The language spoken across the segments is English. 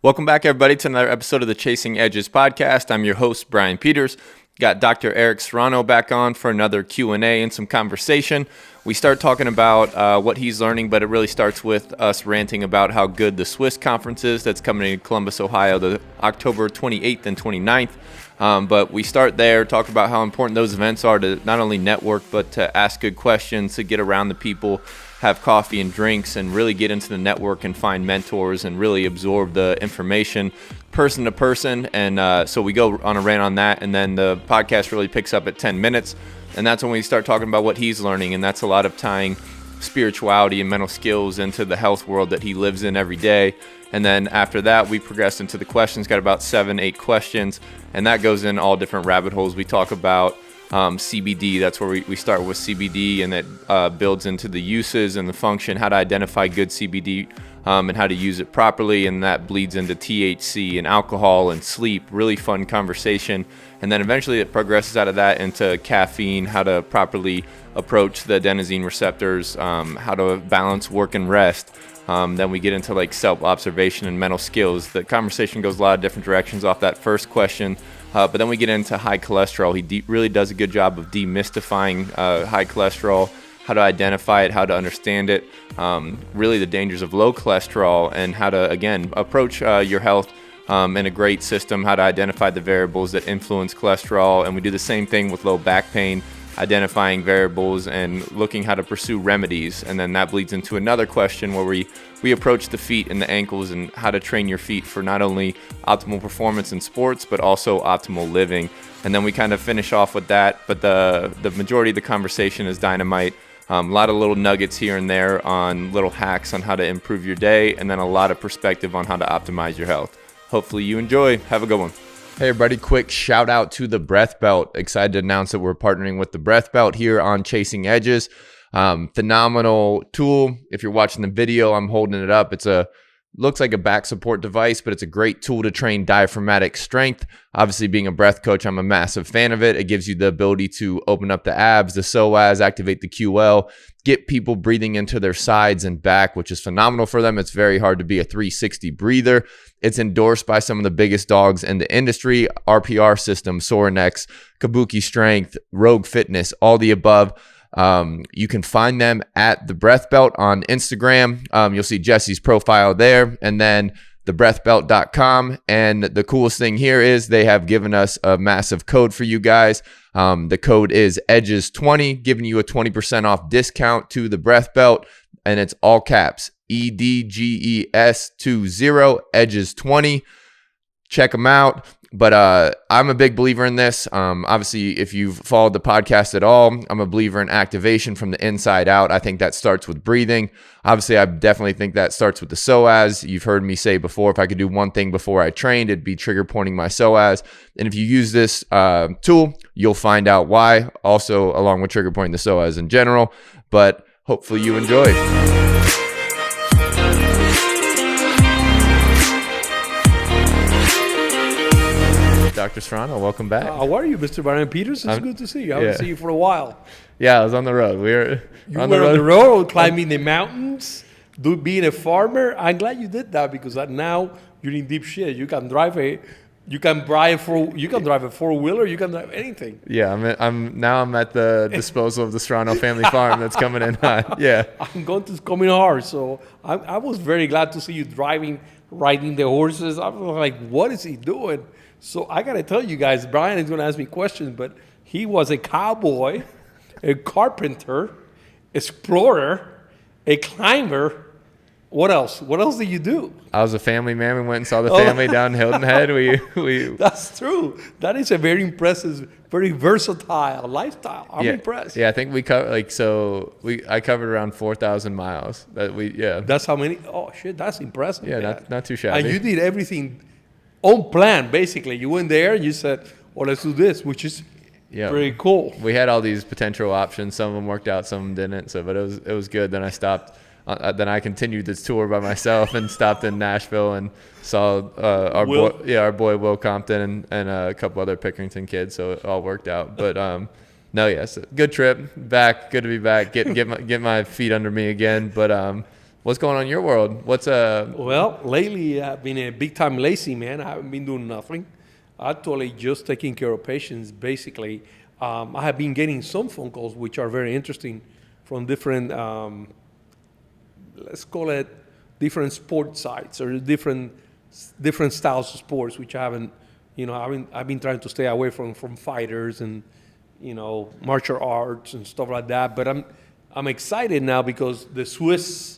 Welcome back, everybody, to another episode of the Chasing Edges podcast. I'm your host, Brian Peters. Got Dr. Eric Serrano back on for another Q&A and some conversation. We start talking about what he's learning, but it really starts with us ranting about how good the Swiss conference is that's coming in Columbus, Ohio, the October 28th and 29th. But we start there, talk about how important those events are to not only network, but to ask good questions, to get around the people, have coffee and drinks, and really get into the network and find mentors and really absorb the information person to person. And so we go on a rant on that, and then the podcast really picks up at 10 minutes. And that's when we start talking about what he's learning, and that's a lot of tying spirituality and mental skills into the health world that he lives in every day. And then after that, we progress into the questions, got about 7-8 questions, and that goes in all different rabbit holes. We talk about CBD, that's where we start with CBD, and it builds into the uses and the function, how to identify good CBD and how to use it properly, and that bleeds into THC and alcohol and sleep. Really fun conversation. And then eventually it progresses out of that into caffeine, how to properly approach the adenosine receptors, how to balance work and rest. Then we get into like self-observation and mental skills. The conversation goes a lot of different directions off that first question. But then we get into high cholesterol. He really does a good job of demystifying high cholesterol, how to identify it, how to understand it, really the dangers of low cholesterol, and how to, again, approach your health in a great system, how to identify the variables that influence cholesterol. And we do the same thing with low back pain, identifying variables and looking how to pursue remedies. And then that bleeds into another question where we approach the feet and the ankles and how to train your feet for not only optimal performance in sports, but also optimal living. And then we kind of finish off with that. But the majority of the conversation is dynamite. A lot of little nuggets here and there on little hacks on how to improve your day, and then a lot of perspective on how to optimize your health. Hopefully you enjoy. Have a good one. Hey everybody, quick shout out to the Breath Belt. Excited to announce that we're partnering with the Breath Belt here on Chasing Edges. Phenomenal tool. If you're watching the video, I'm holding it up. Looks like a back support device, but it's a great tool to train diaphragmatic strength. Obviously, being a breath coach, I'm a massive fan of it. It gives you the ability to open up the abs, the psoas, activate the QL, get people breathing into their sides and back, which is phenomenal for them. It's very hard to be a 360 breather. It's endorsed by some of the biggest dogs in the industry, RPR System, Sorinex, Kabuki Strength, Rogue Fitness, all the above. You can find them at the Breath Belt on Instagram. You'll see Jesse's profile there, and then thebreathbelt.com. And the coolest thing here is they have given us a massive code for you guys. The code is EDGES20, giving you a 20% off discount to the Breath Belt, and it's all caps, EDGES20, EDGES20. Check them out. But I'm a big believer in this. Obviously, if you've followed the podcast at all, I'm a believer in activation from the inside out. I think that starts with breathing. Obviously, I definitely think that starts with the psoas. You've heard me say before, if I could do one thing before I trained, it'd be trigger pointing my psoas. And if you use this tool, you'll find out why, also along with trigger pointing the psoas in general. But hopefully you enjoy. Dr. Serrano, welcome back. How are you, Mr. Brian Peters? It's good to see you. I haven't seen you for a while. Yeah, I was on the road. You were on the road, climbing the mountains, being a farmer. I'm glad you did that because now you're in deep shit. You can drive a four-wheeler. You can drive anything. Yeah, I'm at the disposal of the Serrano family farm that's coming in hot. Yeah, it's coming hard. So I was very glad to see you riding the horses. I was like, what is he doing? So I got to tell you guys, Brian is going to ask me questions, but he was a cowboy, a carpenter, explorer, a climber. What else? What else did you do? I was a family man. We went and saw the family down Hilton Head. We That's true. That is a very impressive, very versatile lifestyle. I'm impressed. Yeah, I think we covered I covered around 4,000 miles. That's how many? Oh shit, that's impressive. Yeah, not too shabby. And you did everything on plan, basically. You went there and you said, well, let's do this, which is pretty cool. We had all these potential options. Some of them worked out, some of them didn't. So, but it was good. Then I stopped. Then I continued this tour by myself and stopped in Nashville and saw our boy Will Compton and a couple other Pickerington kids. So it all worked out. But good trip. Back, good to be back. Get my feet under me again. But What's going on in your world? Well, lately I've been a big time lazy, man. I haven't been doing nothing. Actually, just taking care of patients, basically. I have been getting some phone calls, which are very interesting, from different, let's call it, different sports sites or different styles of sports, which I haven't, I've been trying to stay away from fighters and, martial arts and stuff like that. But I'm excited now because the Swiss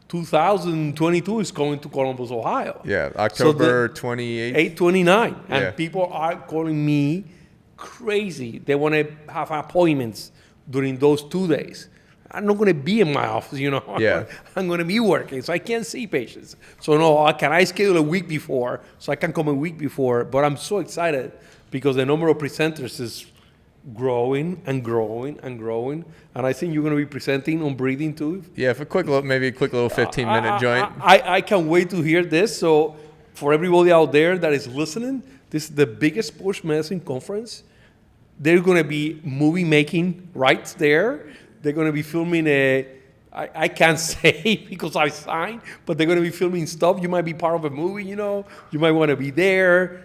2022 is coming to Columbus, Ohio. Yeah, October 28th. 8/29. And Yeah. people are calling me crazy. They want to have appointments during those 2 days. I'm not going to be in my office, Yeah. I'm going to be working, so I can't see patients. So no, can I schedule a week before so I can come a week before? But I'm so excited because the number of presenters is growing and growing and growing. And I think you're going to be presenting on breathing too. Yeah, for maybe a quick little 15-minute joint. I can't wait to hear this. So for everybody out there that is listening, this is the biggest sports medicine conference. They're going to be movie making right there. They're going to be filming I can't say because I signed, but they're going to be filming stuff. You might be part of a movie, You might want to be there.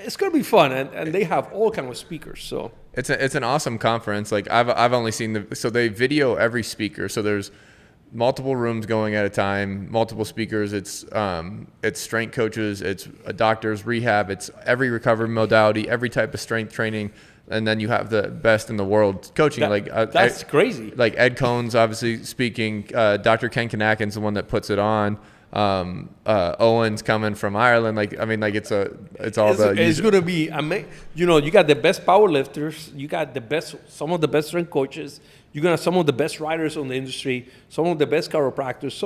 It's going to be fun, and they have all kind of speakers. So it's an awesome conference. Like I've only seen so they video every speaker. So there's multiple rooms going at a time, multiple speakers. It's strength coaches, it's doctors, rehab, it's every recovery modality, every type of strength training. And then you have the best in the world coaching. That's crazy. Like Ed Cohn's obviously speaking. Dr. Ken Kanakin's the one that puts it on. Owen's coming from Ireland. It's going to be amazing. You got the best power lifters. You got some of the best strength coaches. You got some of the best writers on the industry. Some of the best chiropractors.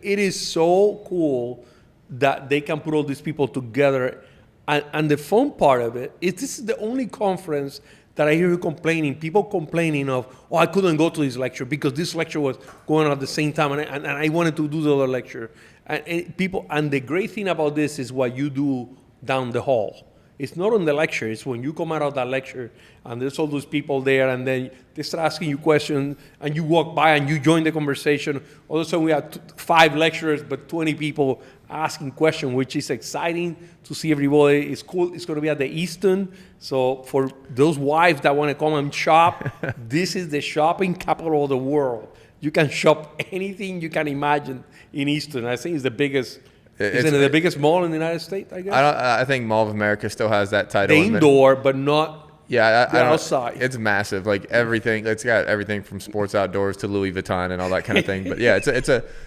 It is so cool that they can put all these people together. And the fun part of it is this is the only conference that I hear people complaining of, I couldn't go to this lecture because this lecture was going on at the same time and I wanted to do the other lecture. And the great thing about this is what you do down the hall. It's not on the lecture. It's when you come out of that lecture and there's all those people there and then they start asking you questions and you walk by and you join the conversation. All of a sudden we have 5 lecturers but 20 people asking questions, which is exciting to see everybody. It's cool. It's going to be at the Easton. So for those wives that want to come and shop, this is the shopping capital of the world. You can shop anything you can imagine in Easton. I think it's the biggest. Isn't it the biggest mall in the United States, I guess? I think Mall of America still has that title. The indoor, but not outside. It's massive. Like everything, it's got everything from sports outdoors to Louis Vuitton and all that kind of thing. But yeah,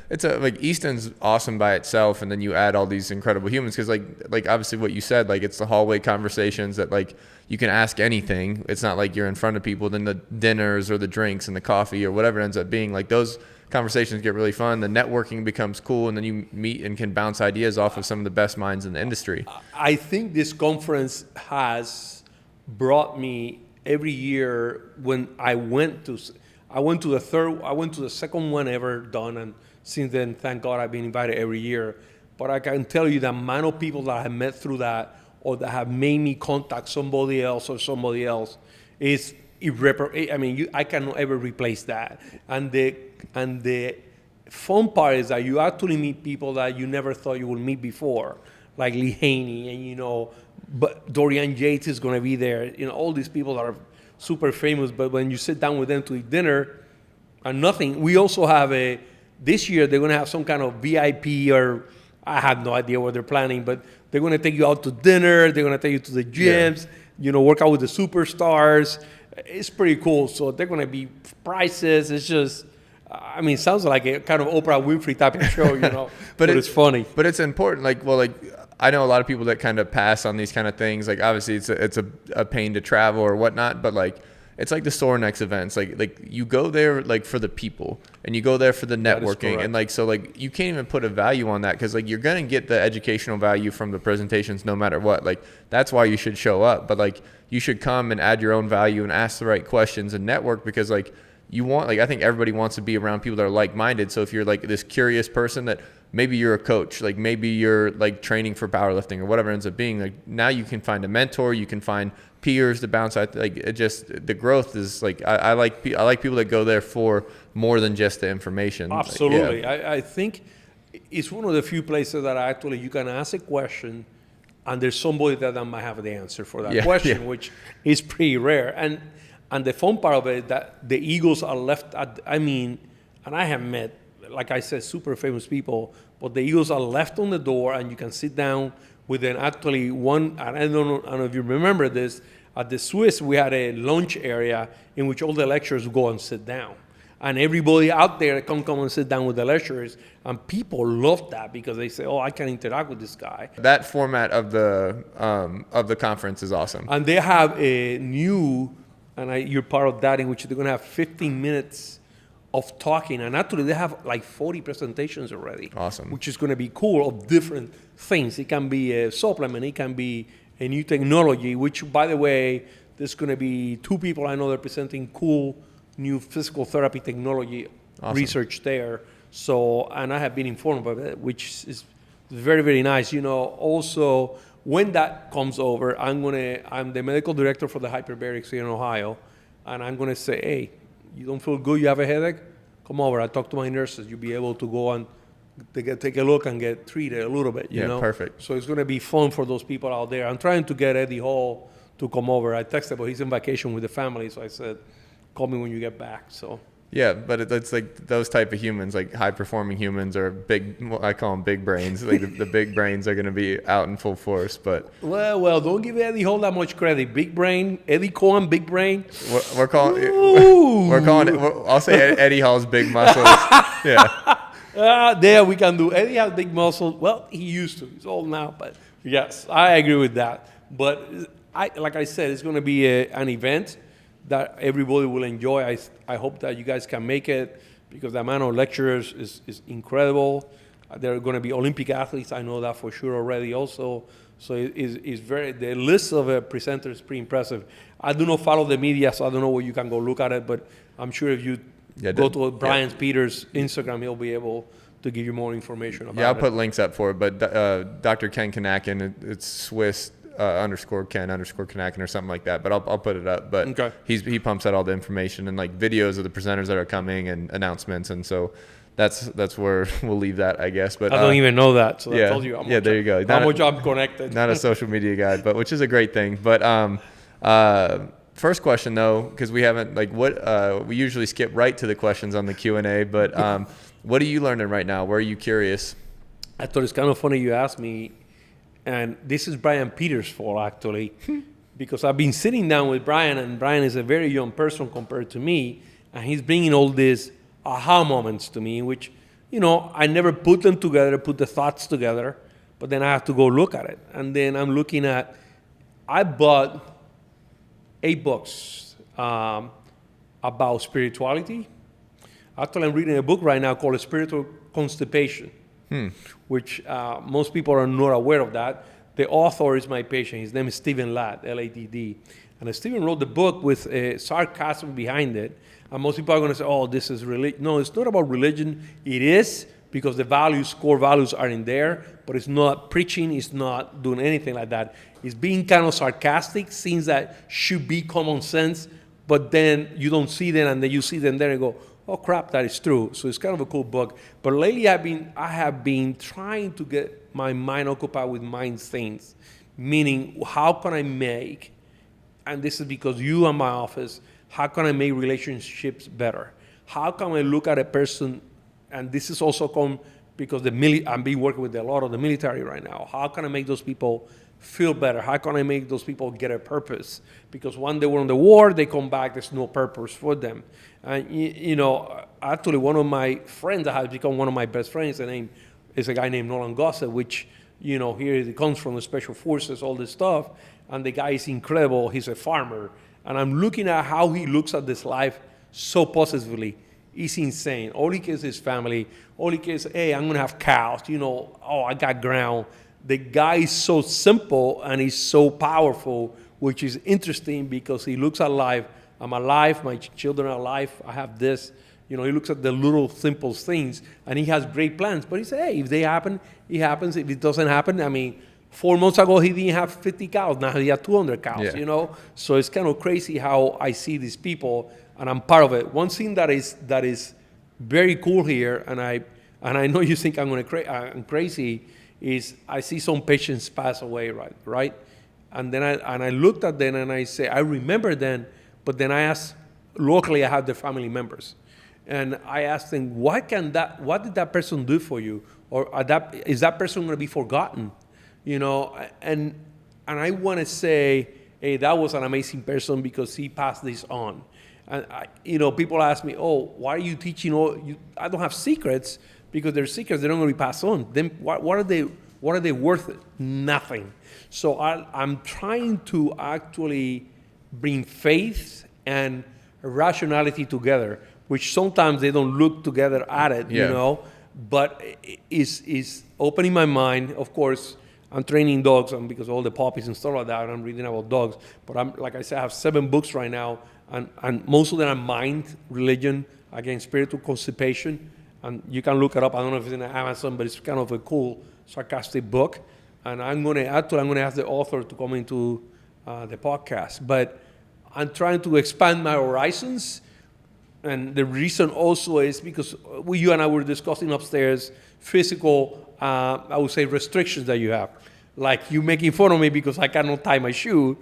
it's like Easton's awesome by itself, and then you add all these incredible humans because like obviously what you said, like it's the hallway conversations that like you can ask anything. It's not like you're in front of people. Then the dinners or the drinks and the coffee or whatever it ends up being, like those conversations get really fun. The networking becomes cool, and then you meet and can bounce ideas off of some of the best minds in the industry. I think this conference has brought me every year. When I went to the second one ever done, and since then, thank God, I've been invited every year. But I can tell you the amount of people that I have met through that, or that have made me contact somebody else is irreparable. I cannot ever replace that. And the fun part is that you actually meet people that you never thought you would meet before, like Lee Haney, and but Dorian Yates is going to be there. All these people that are super famous. But when you sit down with them to eat dinner, and nothing. We also have this year they're going to have some kind of VIP, or I have no idea what they're planning, but they're going to take you out to dinner. They're going to take you to the gyms. Yeah. Work out with the superstars. It's pretty cool. So they're going to be prices. It's just, it sounds like a kind of Oprah Winfrey type of show, but it's funny. But it's important. I know a lot of people that kind of pass on these kind of things. Like obviously it's a pain to travel or whatnot, but it's like the Sorinex events. Like you go there for the people, and you go there for the networking, and you can't even put a value on that because you're gonna get the educational value from the presentations no matter what. That's why you should show up, but you should come and add your own value and ask the right questions and network because you want I think everybody wants to be around people that are like-minded. So if you're this curious person that maybe you're a coach, like maybe you're like training for powerlifting or whatever it ends up being. Like now you can find a mentor, you can find peers to bounce out. Like it just, the growth is like, I like people that go there for more than just the information. Absolutely. Like, I think it's one of the few places that actually you can ask a question and there's somebody that might have the answer for that question, which is pretty rare. And the fun part of it, that the egos are left at, and I have met, like I said, super famous people, but the egos are left on the door and you can sit down with an actually one, and I don't know if you remember this, at the Swiss, we had a lunch area in which all the lecturers go and sit down. And everybody out there come and sit down with the lecturers. And people love that because they say, oh, I can interact with this guy. That format of the conference is awesome. And they have a new, you're part of that, in which they're going to have 15 minutes of talking. And actually, they have like 40 presentations already. Awesome. Which is going to be cool, of different things. It can be a supplement. It can be a new technology, which, by the way, there's going to be 2 people I know that are presenting cool new physical therapy technology research there. So, and I have been informed about it, which is very, very nice. Also, when that comes over, I'm the medical director for the hyperbarics here in Ohio, and I'm going to say, hey, you don't feel good, you have a headache? Come over, I'll talk to my nurses. You'll be able to go and take a look and get treated a little bit, you know? Perfect. So it's going to be fun for those people out there. I'm trying to get Eddie Hall to come over. I texted, but he's on vacation with the family, so I said, call me when you get back. So yeah, but it's like those type of humans, like high performing humans, are big. I call them big brains. Like the big brains are going to be out in full force. But well, don't give Eddie Hall that much credit. Big brain, Eddie Cohen, big brain. We're calling it. I'll say Eddie Hall's big muscles. Yeah. There we can do. Eddie has big muscles. Well, he used to. He's old now, but yes, I agree with that. But like I said, it's going to be an event that everybody will enjoy. I hope that you guys can make it, because the amount of lecturers is incredible. There are going to be Olympic athletes. I know that for sure already also. So the list of presenters is pretty impressive. I do not follow the media, so I don't know where you can go look at it, but I'm sure if you go to Brian Peters' Instagram, he'll be able to give you more information about it. Yeah, I'll put links up for it, but Dr. Ken Kanakin, it's Swiss _Ken_Kanakin or something like that, but I'll put it up. But okay. He pumps out all the information and like videos of the presenters that are coming and announcements, and so that's where we'll leave that, I guess. But I don't even know that, so that tells you how much, there you go. How much I'm connected. Not a social media guy, but which is a great thing. But first question though, because we haven't we usually skip right to the questions on the Q&A, but what are you learning right now? Where are you curious? I thought it's kind of funny you asked me. And this is Brian Peters' fault, actually, because I've been sitting down with Brian, and Brian is a very young person compared to me, and he's bringing all these aha moments to me, which, I never put them together, put the thoughts together, but then I have to go look at it. And then I'm looking at, I bought 8 books about spirituality. Actually, I'm reading a book right now called Spiritual Constipation. Which most people are not aware of that. The author is my patient. His name is Stephen Ladd, L-A-D-D. And Stephen wrote the book with sarcasm behind it. And most people are going to say, oh, this is religion. No, it's not about religion. It is, because the core values are in there. But it's not preaching. It's not doing anything like that. It's being kind of sarcastic, things that should be common sense. But then you don't see them, and then you see them there and go, oh crap, that is true. So it's kind of a cool book. But lately I have been trying to get my mind occupied with mind things. Meaning, how can I make, and this is because you are my office, how can I make relationships better? How can I look at a person, and this is also come because I'm being working with a lot of the military right now. How can I make those people feel better? How can I make those people get a purpose? Because when they were in the war, they come back, there's no purpose for them. And, actually one of my friends that has become one of my best friends, the name is a guy named Nolan Gossett, which, here he comes from the Special Forces, all this stuff. And the guy is incredible. He's a farmer. And I'm looking at how he looks at this life so positively. He's insane. All he cares is family. All he cares, hey, I'm going to have cows. I got ground. The guy is so simple and he's so powerful, which is interesting because he looks at life. I'm alive. My children are alive. I have this. He looks at the little simple things, and he has great plans. But he said, hey, if they happen, it happens. If it doesn't happen, I mean, 4 months ago, he didn't have 50 cows. Now he has 200 cows, So it's kind of crazy how I see these people, and I'm part of it. One thing that is very cool here, and I know you think I'm crazy, is I see some patients pass away, right? And then I looked at them and I say, I remember them, but then I asked, locally I have the family members. And I asked them, what did that person do for you? Or is that person going to be forgotten? And I want to say, hey, that was an amazing person because he passed this on. And people ask me, oh, why are you teaching? I don't have secrets, because they're secrets. They're not going to be passed on. Then what are they worth? Nothing. So I'm trying to actually bring faith and rationality together, which sometimes they don't look together at it, But is opening my mind. Of course, I'm training dogs, and because all the puppies and stuff like that, I'm reading about dogs. But like I said, I have 7 books right now, and most of them are mind, religion, again, spiritual constipation. And you can look it up. I don't know if it's in Amazon, but it's kind of a cool, sarcastic book. And I'm going to ask the author to come into the podcast. But I'm trying to expand my horizons. And the reason also is because you and I were discussing upstairs physical, I would say, restrictions that you have. Like you making fun of me because I cannot tie my shoe,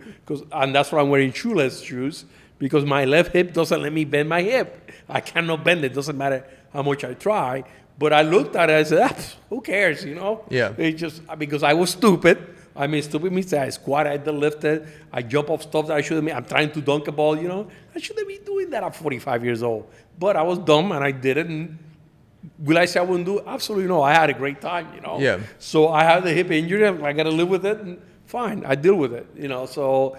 and that's why I'm wearing shoeless shoes, because my left hip doesn't let me bend my hip. I cannot bend it. Doesn't matter how much I try. But I looked at it and I said, who cares, Yeah. It's just because I was stupid. I mean, stupid means I squat, I deadlifted, I jump off stuff that I shouldn't be. I'm trying to dunk a ball, I shouldn't be doing that at 45 years old. But I was dumb and I did it. And will I say I wouldn't do it? Absolutely no. I had a great time, Yeah. So I have the hip injury. I got to live with it. And fine, I deal with it, So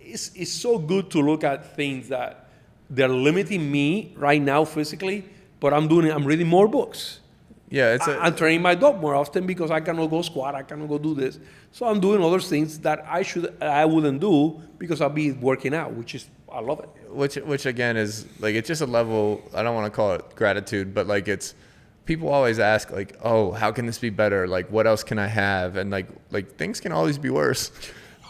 it's so good to look at things that they're limiting me right now physically, but I'm reading more books. Yeah, I'm training my dog more often because I cannot go squat, I cannot go do this. So I'm doing other things that I wouldn't do because I'll be working out, I love it. Which again is like, it's just a level, I don't want to call it gratitude, but like it's, people always ask like, oh, how can this be better? Like, what else can I have? And like things can always be worse.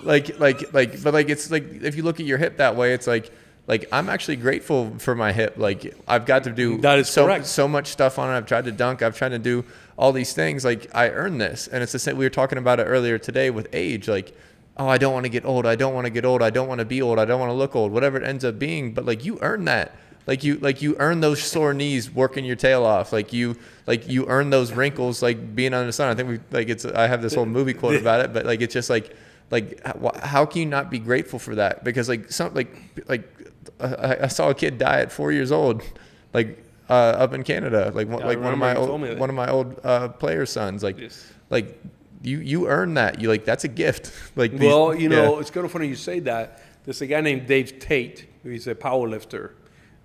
But it's like, if you look at your hip that way, it's like I'm actually grateful for my hip. Like I've got to do so much stuff on it. I've tried to dunk. I've tried to do all these things. Like I earned this. And it's the same. We were talking about it earlier today with age. Like, oh, I don't want to get old. I don't want to get old. I don't want to be old. I don't want to look old. Whatever it ends up being. But like you earn that. Like you earn those sore knees working your tail off. Like you earn those wrinkles like being on the sun. I think I have this whole movie quote about it. But like it's just like how can you not be grateful for that? Because I saw a kid die at 4 years old, up in Canada, one of my old players' sons. You earn that. That's a gift. It's kind of funny you say that. There's a guy named Dave Tate, who is a power lifter,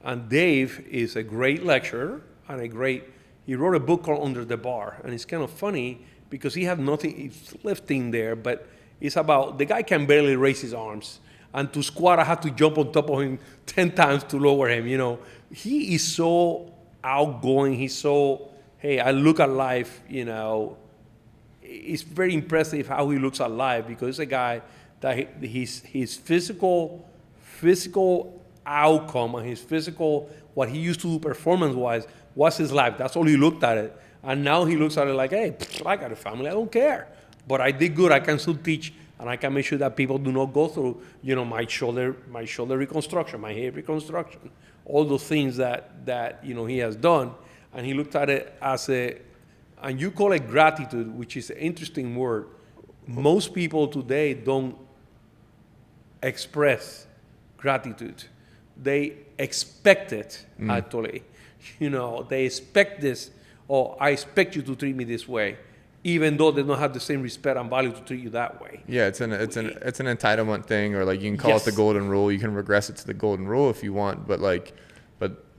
and Dave is a great lecturer and he wrote a book called Under the Bar, and it's kind of funny because he had nothing, he's lifting there, but it's about the guy can barely raise his arms. And to squat, I had to jump on top of him 10 times to lower him, He is so outgoing. He's so, hey, I look at life, It's very impressive how he looks at life because he's a guy that his physical outcome and his physical, what he used to do performance-wise, was his life. That's all he looked at it. And now he looks at it like, hey, I got a family. I don't care. But I did good. I can still teach. And I can make sure that people do not go through, my shoulder reconstruction, my hip reconstruction, all those things that he has done. And he looked at it as and you call it gratitude, which is an interesting word. Most people today don't express gratitude. They expect it, actually. They expect this, I expect you to treat me this way, even though they don't have the same respect and value to treat you that way. Yeah, it's an entitlement thing, or you can call it the golden rule. You can regress it to the golden rule if you want, but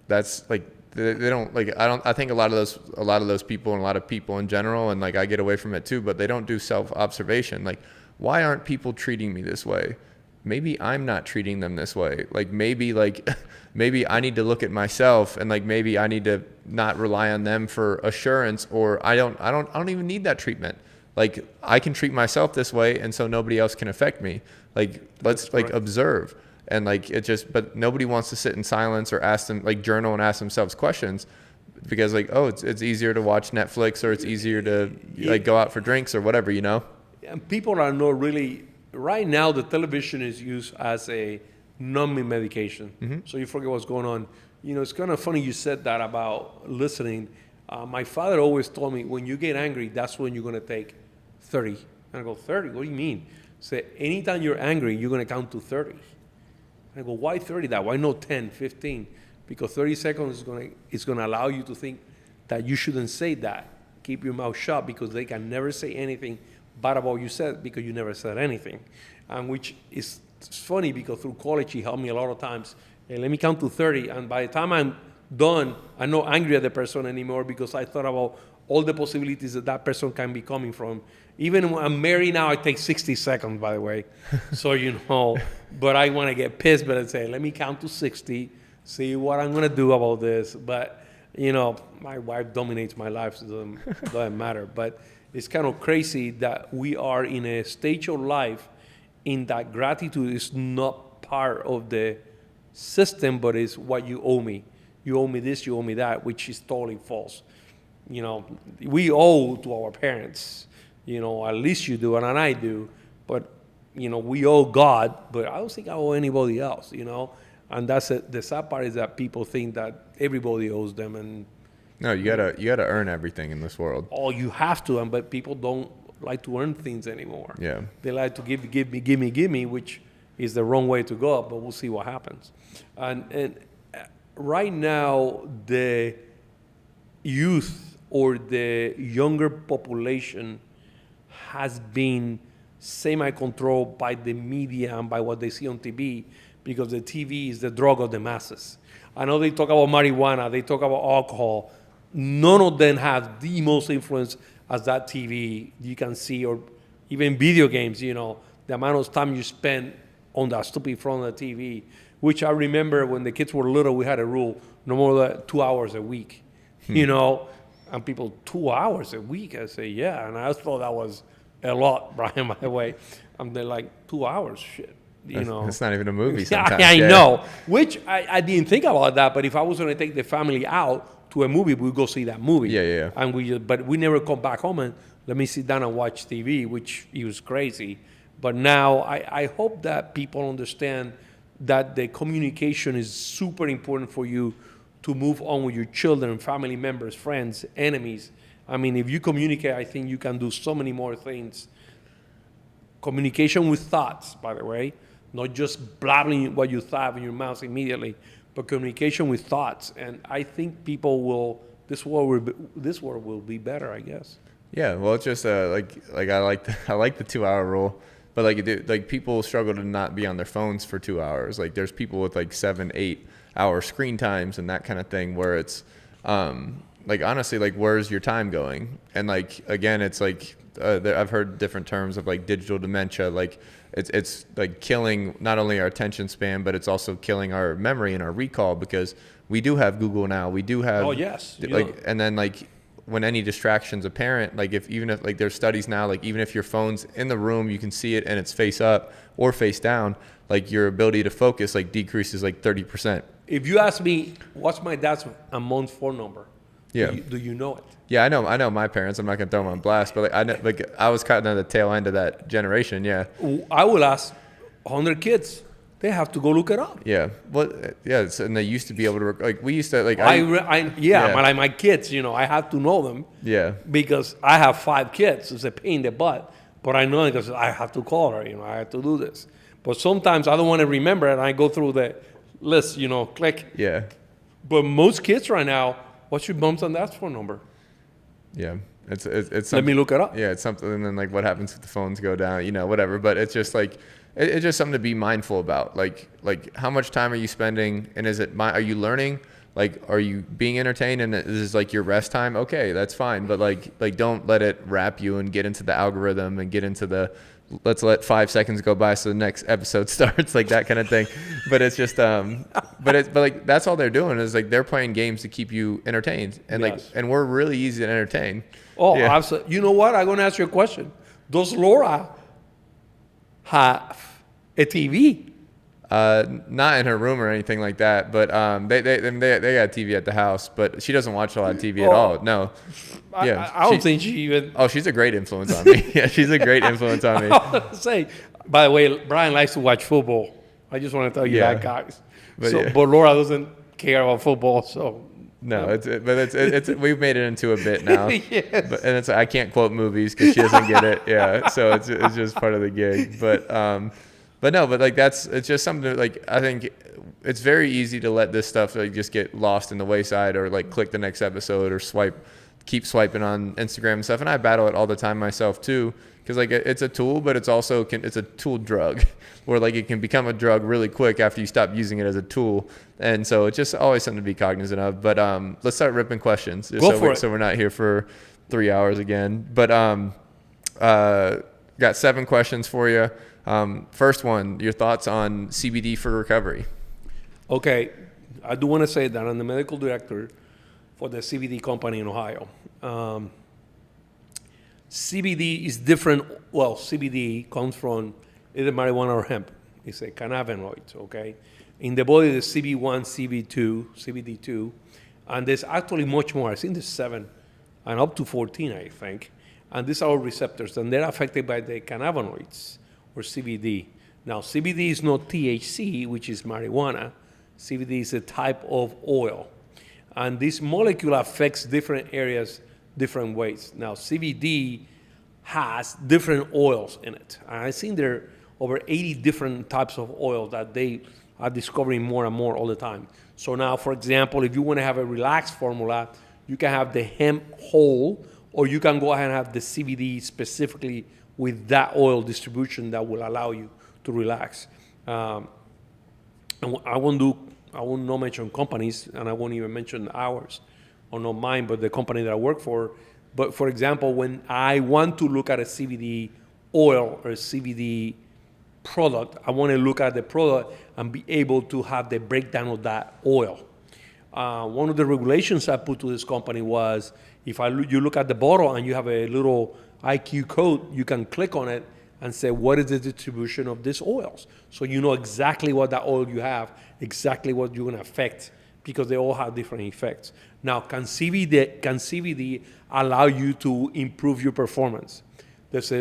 that's they don't I think a lot of those people and a lot of people in general, and I get away from it too, but they don't do self-observation. Why aren't people treating me this way? maybe I'm not treating them this way. Like maybe I need to look at myself, and like maybe I need to not rely on them for assurance, or I don't even need that treatment. Like I can treat myself this way, and so nobody else can affect me. Like let's like observe, and like it just, but nobody wants to sit in silence or ask them, like journal and ask themselves questions, because like, oh, it's easier to watch Netflix, or it's easier to like go out for drinks or whatever, you know? And people are not really, right now the television is used as a numbing medication. So you forget what's going on. You know, it's kind of funny you said that about listening. My father always told me, when you get angry, that's when you're going to take 30. And I go, 30? What do you mean? Say, anytime you're angry, you're going to count to 30. And I go, why 30 that? Why not 10, 15? Because 30 seconds is going to allow you to think that you shouldn't say that. Keep your mouth shut, because they can never say anything bad about what you said, because you never said anything. And which is funny, because through college, he helped me a lot of times. Hey, let me count to 30. And by the time I'm done, I'm not angry at the person anymore, because I thought about all the possibilities that person can be coming from. Even when I'm married now, I take 60 seconds, by the way. So, you know, but I want to get pissed, but I say, let me count to 60, see what I'm going to do about this. But, you know, my wife dominates my life, so it doesn't matter. But it's kind of crazy that we are in a stage of life in that gratitude is not part of the system, but is what you owe me. You owe me this, you owe me that, which is totally false. You know, we owe to our parents, you know, at least you do, and I do, but, you know, we owe God, but I don't think I owe anybody else, you know, and that's it. The sad part is that people think that everybody owes them, and no, you gotta earn everything in this world. Oh, you have to, but people don't like to earn things anymore. Yeah. They like to give me, which is the wrong way to go, but we'll see what happens. And right now, the youth or the younger population has been semi-controlled by the media and by what they see on TV, because the TV is the drug of the masses. I know they talk about marijuana, they talk about alcohol. None of them have the most influence as that TV you can see, or even video games, you know, the amount of time you spend on that stupid front of the TV, which I remember when the kids were little, we had a rule, no more than 2 hours a week, you know, and people, 2 hours a week? I say, yeah, and I thought that was a lot, Brian, by the way. And they're like, 2 hours, shit. You know, it's not even a movie sometimes. I know, which I didn't think about that. But if I was going to take the family out to a movie, we'd go see that movie. Yeah. And but we never come back home and let me sit down and watch TV, which it was crazy. But now I hope that people understand that the communication is super important for you to move on with your children, family members, friends, enemies. I mean, if you communicate, I think you can do so many more things. Communication with thoughts, by the way. Not just blabbing what you thought in your mouth immediately, but communication with thoughts. And I think people will, this world will be better, I guess. Yeah, well, it's just like I like the 2 hour rule, but like people struggle to not be on their phones for 2 hours. Like there's people with like 7-8 hour screen times and that kind of thing, where it's like honestly, like where's your time going? And like again, it's like I've heard different terms of like digital dementia, like. It's like killing not only our attention span, but it's also killing our memory and our recall, because we do have Google now. We do have and then like when any distraction's apparent, like even if like there's studies now, like even if your phone's in the room, you can see it and it's face up or face down, like your ability to focus like decreases like 30%. If you ask me, what's my dad's a month phone number? Yeah. Do you know it? Yeah, I know my parents. I'm not gonna throw them on blast, but I was kind of the tail end of that generation. Yeah. I will ask 100 kids. They have to go look it up. Yeah. Well, yeah. And they used to be able to like we used to like. My kids. You know, I have to know them. Yeah. Because I have 5 kids. It's a pain in the butt, but I know it because I have to call her. You know, I have to do this. But sometimes I don't want to remember it, and I go through the list. You know, click. Yeah. But most kids right now. What's your mom's and dad's phone number? Yeah, it's let me look it up. Yeah, it's something, and then like what happens if the phones go down, you know, whatever. But it's just like it's just something to be mindful about. Like how much time are you spending, and are you learning? like, are you being entertained and this is like your rest time? Okay, that's fine. But like don't let it wrap you and get into the algorithm and get into the, let's let 5 seconds go by so the next episode starts, like that kind of thing. But it's just, but like, that's all they're doing is like, they're playing games to keep you entertained. And like, and we're really easy to entertain. Oh, yeah. Absolutely. You know what? I'm going to ask you a question. Does Laura have a TV? Not in her room or anything like that, but they got a TV at the house, but she doesn't watch a lot of TV at all. No, yeah, I don't think she even. Oh, she's a great influence on me. Yeah, she's a great influence on me. I was gonna say, by the way, Brian likes to watch football. I just want to tell you that, guys. But Laura doesn't care about football, so. No, it's we've made it into a bit now. Yes. And it's I can't quote movies because she doesn't get it. Yeah, so it's just part of the gig, But no, but like it's just something that, like, I think it's very easy to let this stuff like just get lost in the wayside, or like click the next episode or keep swiping on Instagram and stuff. And I battle it all the time myself too, because like it's a tool, but it's also it's a tool drug, where like it can become a drug really quick after you stop using it as a tool. And so it's just always something to be cognizant of. But let's start ripping questions. So we're not here for 3 hours again. But got 7 questions for you. First one, your thoughts on CBD for recovery. Okay, I do want to say that I'm the medical director for the CBD company in Ohio. CBD is different. Well, CBD comes from either marijuana or hemp. It's a cannabinoid, okay? In the body, there's CB1, CBD2, and there's actually much more. I think there's 7 and up to 14, I think. And these are all receptors, and they're affected by the cannabinoids, or CBD. Now, CBD is not THC, which is marijuana. CBD is a type of oil. And this molecule affects different areas different ways. Now, CBD has different oils in it. And I think there are over 80 different types of oil that they are discovering more and more all the time. So now, for example, if you want to have a relaxed formula, you can have the hemp whole, or you can go ahead and have the CBD specifically with that oil distribution that will allow you to relax. And I won't not mention companies, and I won't even mention ours, or not mine, but the company that I work for. But for example, when I want to look at a CBD oil or a CBD product, I want to look at the product and be able to have the breakdown of that oil. One of the regulations I put to this company was, if you look at the bottle and you have a little IQ code, you can click on it and say, what is the distribution of these oils? So you know exactly what that oil you have, exactly what you're going to affect, because they all have different effects. Now, can CBD allow you to improve your performance? There's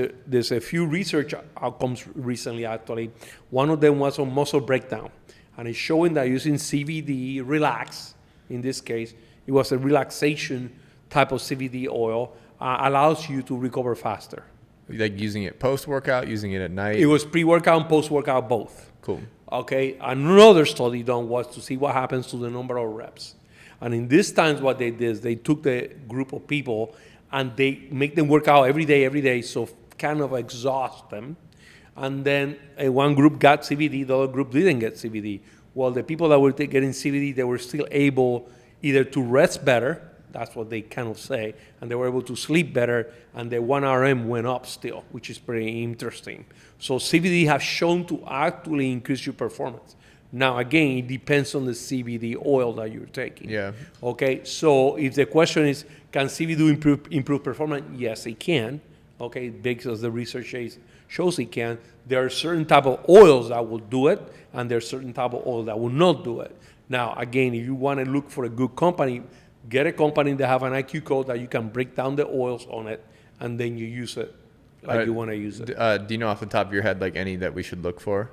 a few research outcomes recently, actually. One of them was on muscle breakdown, and it's showing that using CBD, relax, in this case, it was a relaxation type of CBD oil, allows you to recover faster. Like using it post-workout, using it at night? It was pre-workout and post-workout both. Cool. Okay, another study done was to see what happens to the number of reps. And in these times, what they did is they took the group of people and they make them work out every day, so kind of exhaust them. And then one group got CBD, the other group didn't get CBD. Well, the people that were getting CBD, they were still able either to rest better, that's what they kind of say, and they were able to sleep better, and the 1RM went up still, which is pretty interesting. So CBD has shown to actually increase your performance. Now, again, it depends on the CBD oil that you're taking. Yeah. Okay, so if the question is, can CBD improve performance? Yes, it can. Okay, because the research shows it can. There are certain type of oils that will do it, and there are certain type of oil that will not do it. Now, again, if you want to look for a good company, get a company that have an IQ code that you can break down the oils on it, and then you use it like you want to use it. Do you know off the top of your head like any that we should look for?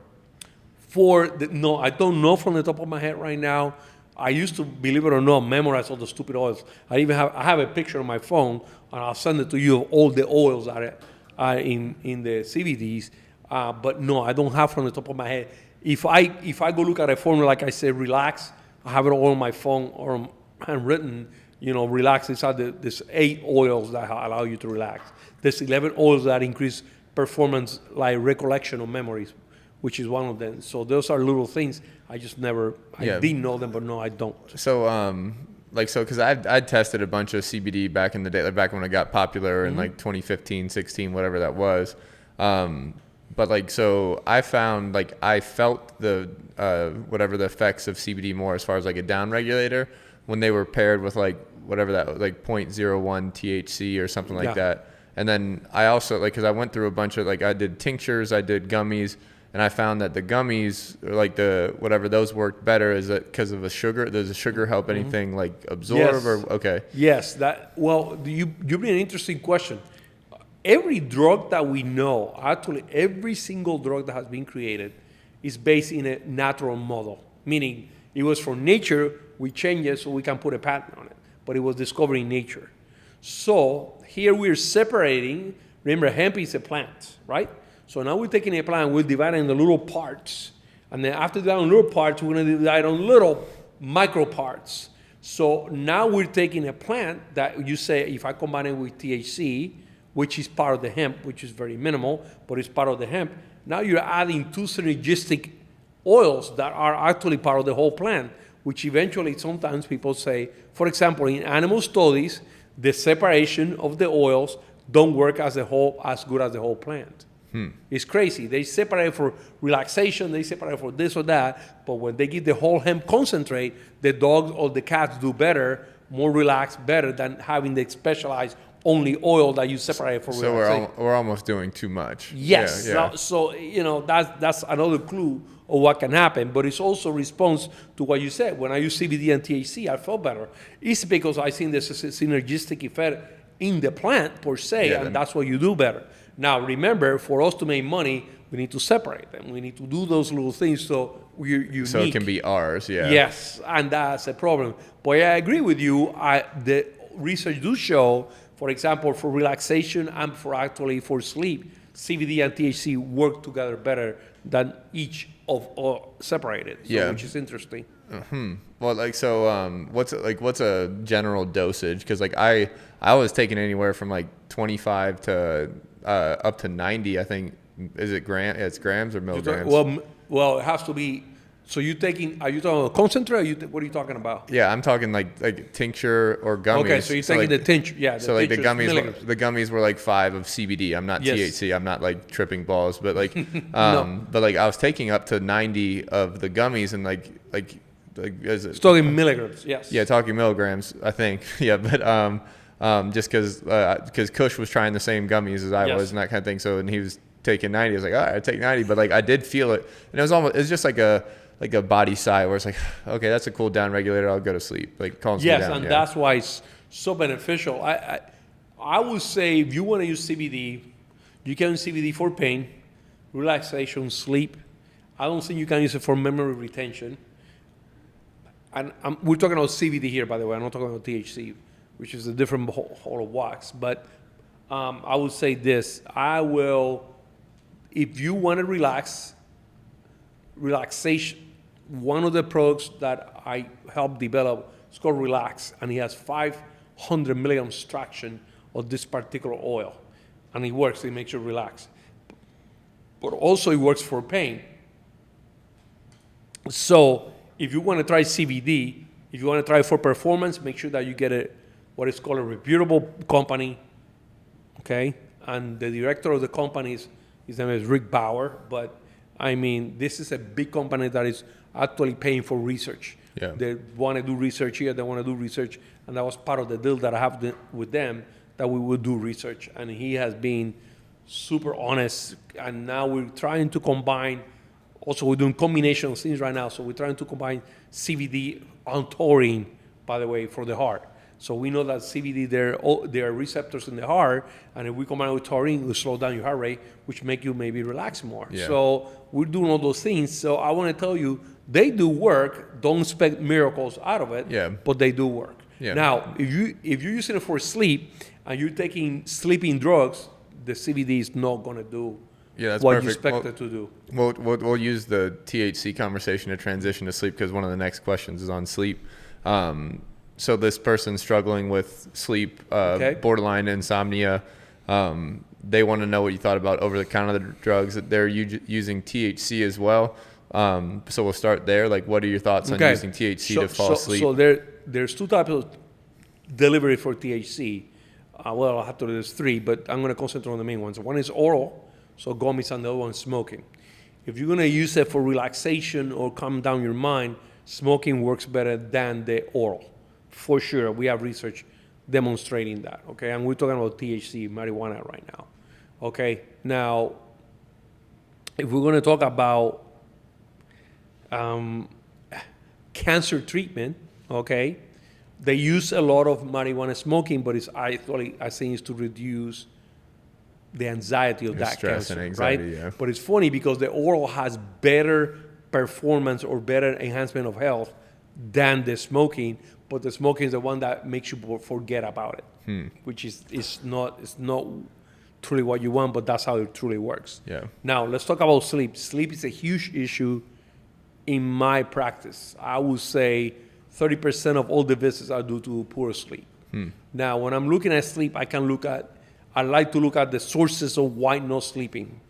No, I don't know from the top of my head right now. I used to, believe it or not, memorize all the stupid oils. I have a picture on my phone, and I'll send it to you of all the oils that are in the CBDs. But no, I don't have from the top of my head. If I go look at a formula, like I said, relax, I have it all on my phone or handwritten, relax. There's 8 oils that allow you to relax. There's 11 oils that increase performance, like recollection of memories, which is one of them. So those are little things. I just never, I didn't know them, but no, I don't. So, because I'd tested a bunch of CBD back in the day, like back when it got popular in like 2015, 16, whatever that was. But like, so I found like I felt the whatever the effects of CBD more as far as like a down regulator when they were paired with like whatever that like 0.01 THC or something like that. And then I also like, because I went through a bunch of like, I did tinctures, I did gummies, and I found that the gummies, or like the whatever, those worked better. Is it because of a sugar? Does the sugar help anything like absorb or okay? Yes, you bring an interesting question. Every drug that we know, actually every single drug that has been created is based in a natural model, meaning it was from nature, we changed it so we can put a patent on it, but it was discovered in nature. So here we're separating, remember hemp is a plant, right? So now we're taking a plant, we're dividing the little parts, and then after dividing little parts, we're gonna divide on little micro parts. So now we're taking a plant that you say, if I combine it with THC, which is part of the hemp, which is very minimal, but it's part of the hemp. Now you're adding two synergistic oils that are actually part of the whole plant, which eventually sometimes people say, for example, in animal studies, the separation of the oils don't work as good as the whole plant. It's crazy. They separate for relaxation, they separate for this or that, but when they give the whole hemp concentrate, the dogs or the cats do better, more relaxed, better than having the specialized only oil that you separate for relaxation. So we're almost doing too much. Yes. Yeah. So that's another clue of what can happen, but it's also response to what you said. When I use CBD and THC, I felt better. It's because I think there's a synergistic effect in the plant per se, and that's what you do better. Now, remember, for us to make money, we need to separate them. We need to do those little things so we're unique. So it can be ours, Yes, and that's a problem. But I agree with you. The research do show, for example, for relaxation and for sleep, CBD and THC work together better than each of separated. Which is interesting. Well, like, so what's a general dosage? Because like I was taking anywhere from like 25 to up to 90. I think is it it's grams or milligrams? Well, it has to be. So are you talking about concentrate? What are you talking about? Yeah, I'm talking like tincture or gummies. Okay, so you're taking the tincture. Yeah. So like the gummies were like 5 of CBD. I'm not THC. I'm not like tripping balls, but like, but like I was taking up to 90 of the gummies and like is it? Talking milligrams. Yes. Yeah, talking milligrams. I think. Yeah, but just because Kush was trying the same gummies as I was and that kind of thing. So and he was taking 90. I was like, all right, I take 90, but like I did feel it, and it's just like a body sigh where it's like, okay, that's a cool down regulator. I'll go to sleep. Like calms me down. Yes, and that's why it's so beneficial. I would say if you want to use CBD, you can use CBD for pain, relaxation, sleep. I don't think you can use it for memory retention. And we're talking about CBD here, by the way. I'm not talking about THC, which is a different whole of wax. But I would say this. If you want to relaxation, one of the products that I helped develop is called Relax, and it has 500 milligrams extraction of this particular oil. And it works, it makes you relax. But also it works for pain. So if you want to try CBD, if you want to try for performance, make sure that you get what is called a reputable company, okay? And the director of the company his name is Rick Bauer, but I mean, this is a big company that is actually paying for research. Yeah. They want to do research here, they want to do research, and that was part of the deal that I have with them, that we would do research. And he has been super honest, and now we're trying to combine, also we're doing combination of things right now, so we're trying to combine CBD and taurine, by the way, for the heart. So we know that CBD, there are receptors in the heart, and if we combine it with taurine, we slow down your heart rate, which make you maybe relax more. Yeah. So we're doing all those things. So I want to tell you, they do work. Don't expect miracles out of it, but they do work. Yeah. Now, if you're using it for sleep and you're taking sleeping drugs, the CBD is not going to do that's what perfect. you expect it to do. We'll use the THC conversation to transition to sleep, because one of the next questions is on sleep. So this person's struggling with sleep, borderline insomnia. they want to know what you thought about over-the-counter drugs. That they're using THC as well. So we'll start there. Like, what are your thoughts on using THC to fall asleep? So there's two types of delivery for THC. There's three, but I'm going to concentrate on the main ones. One is oral, so gummies, and the other one is smoking. If you're going to use it for relaxation or calm down your mind, smoking works better than the oral. For sure. We have research demonstrating that, okay? And we're talking about THC, marijuana right now, okay? Now, if we're going to talk about cancer treatment, okay, they use a lot of marijuana smoking, but I think it's to reduce the anxiety of that stress cancer, and anxiety, right? yeah. But it's funny because the oral has better performance or better enhancement of health than the smoking, but the smoking is the one that makes you forget about it, which is not truly what you want, but that's how it truly works. Yeah. Now let's talk about sleep. Sleep is a huge issue in my practice. I would say 30% of all the visits are due to poor sleep. Now, when I'm looking at sleep, I like to look at the sources of why not sleeping.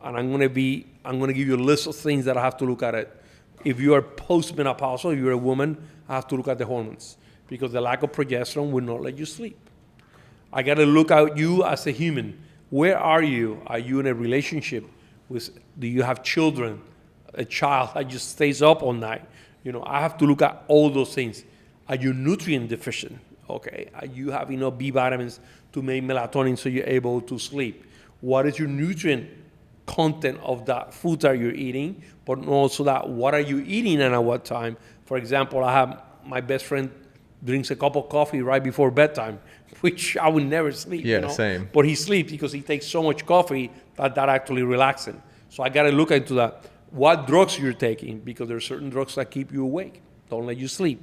And I'm going to give you a list of things that I have to look at it. If you are postmenopausal, if you're a woman, I have to look at the hormones because the lack of progesterone will not let you sleep. I got to look at you as a human. Where are you? Are you in a relationship? Do you have children? A child that just stays up all night? I have to look at all those things. Are you nutrient deficient? Okay. Are you have enough B vitamins to make melatonin so you're able to sleep? What is your nutrient content of that food that you're eating? But also what are you eating and at what time? For example, I have my best friend drinks a cup of coffee right before bedtime, which I would never sleep. Yeah, same. But he sleeps because he takes so much coffee that actually relaxes him. So I got to look into that. What drugs you're taking, because there are certain drugs that keep you awake, don't let you sleep.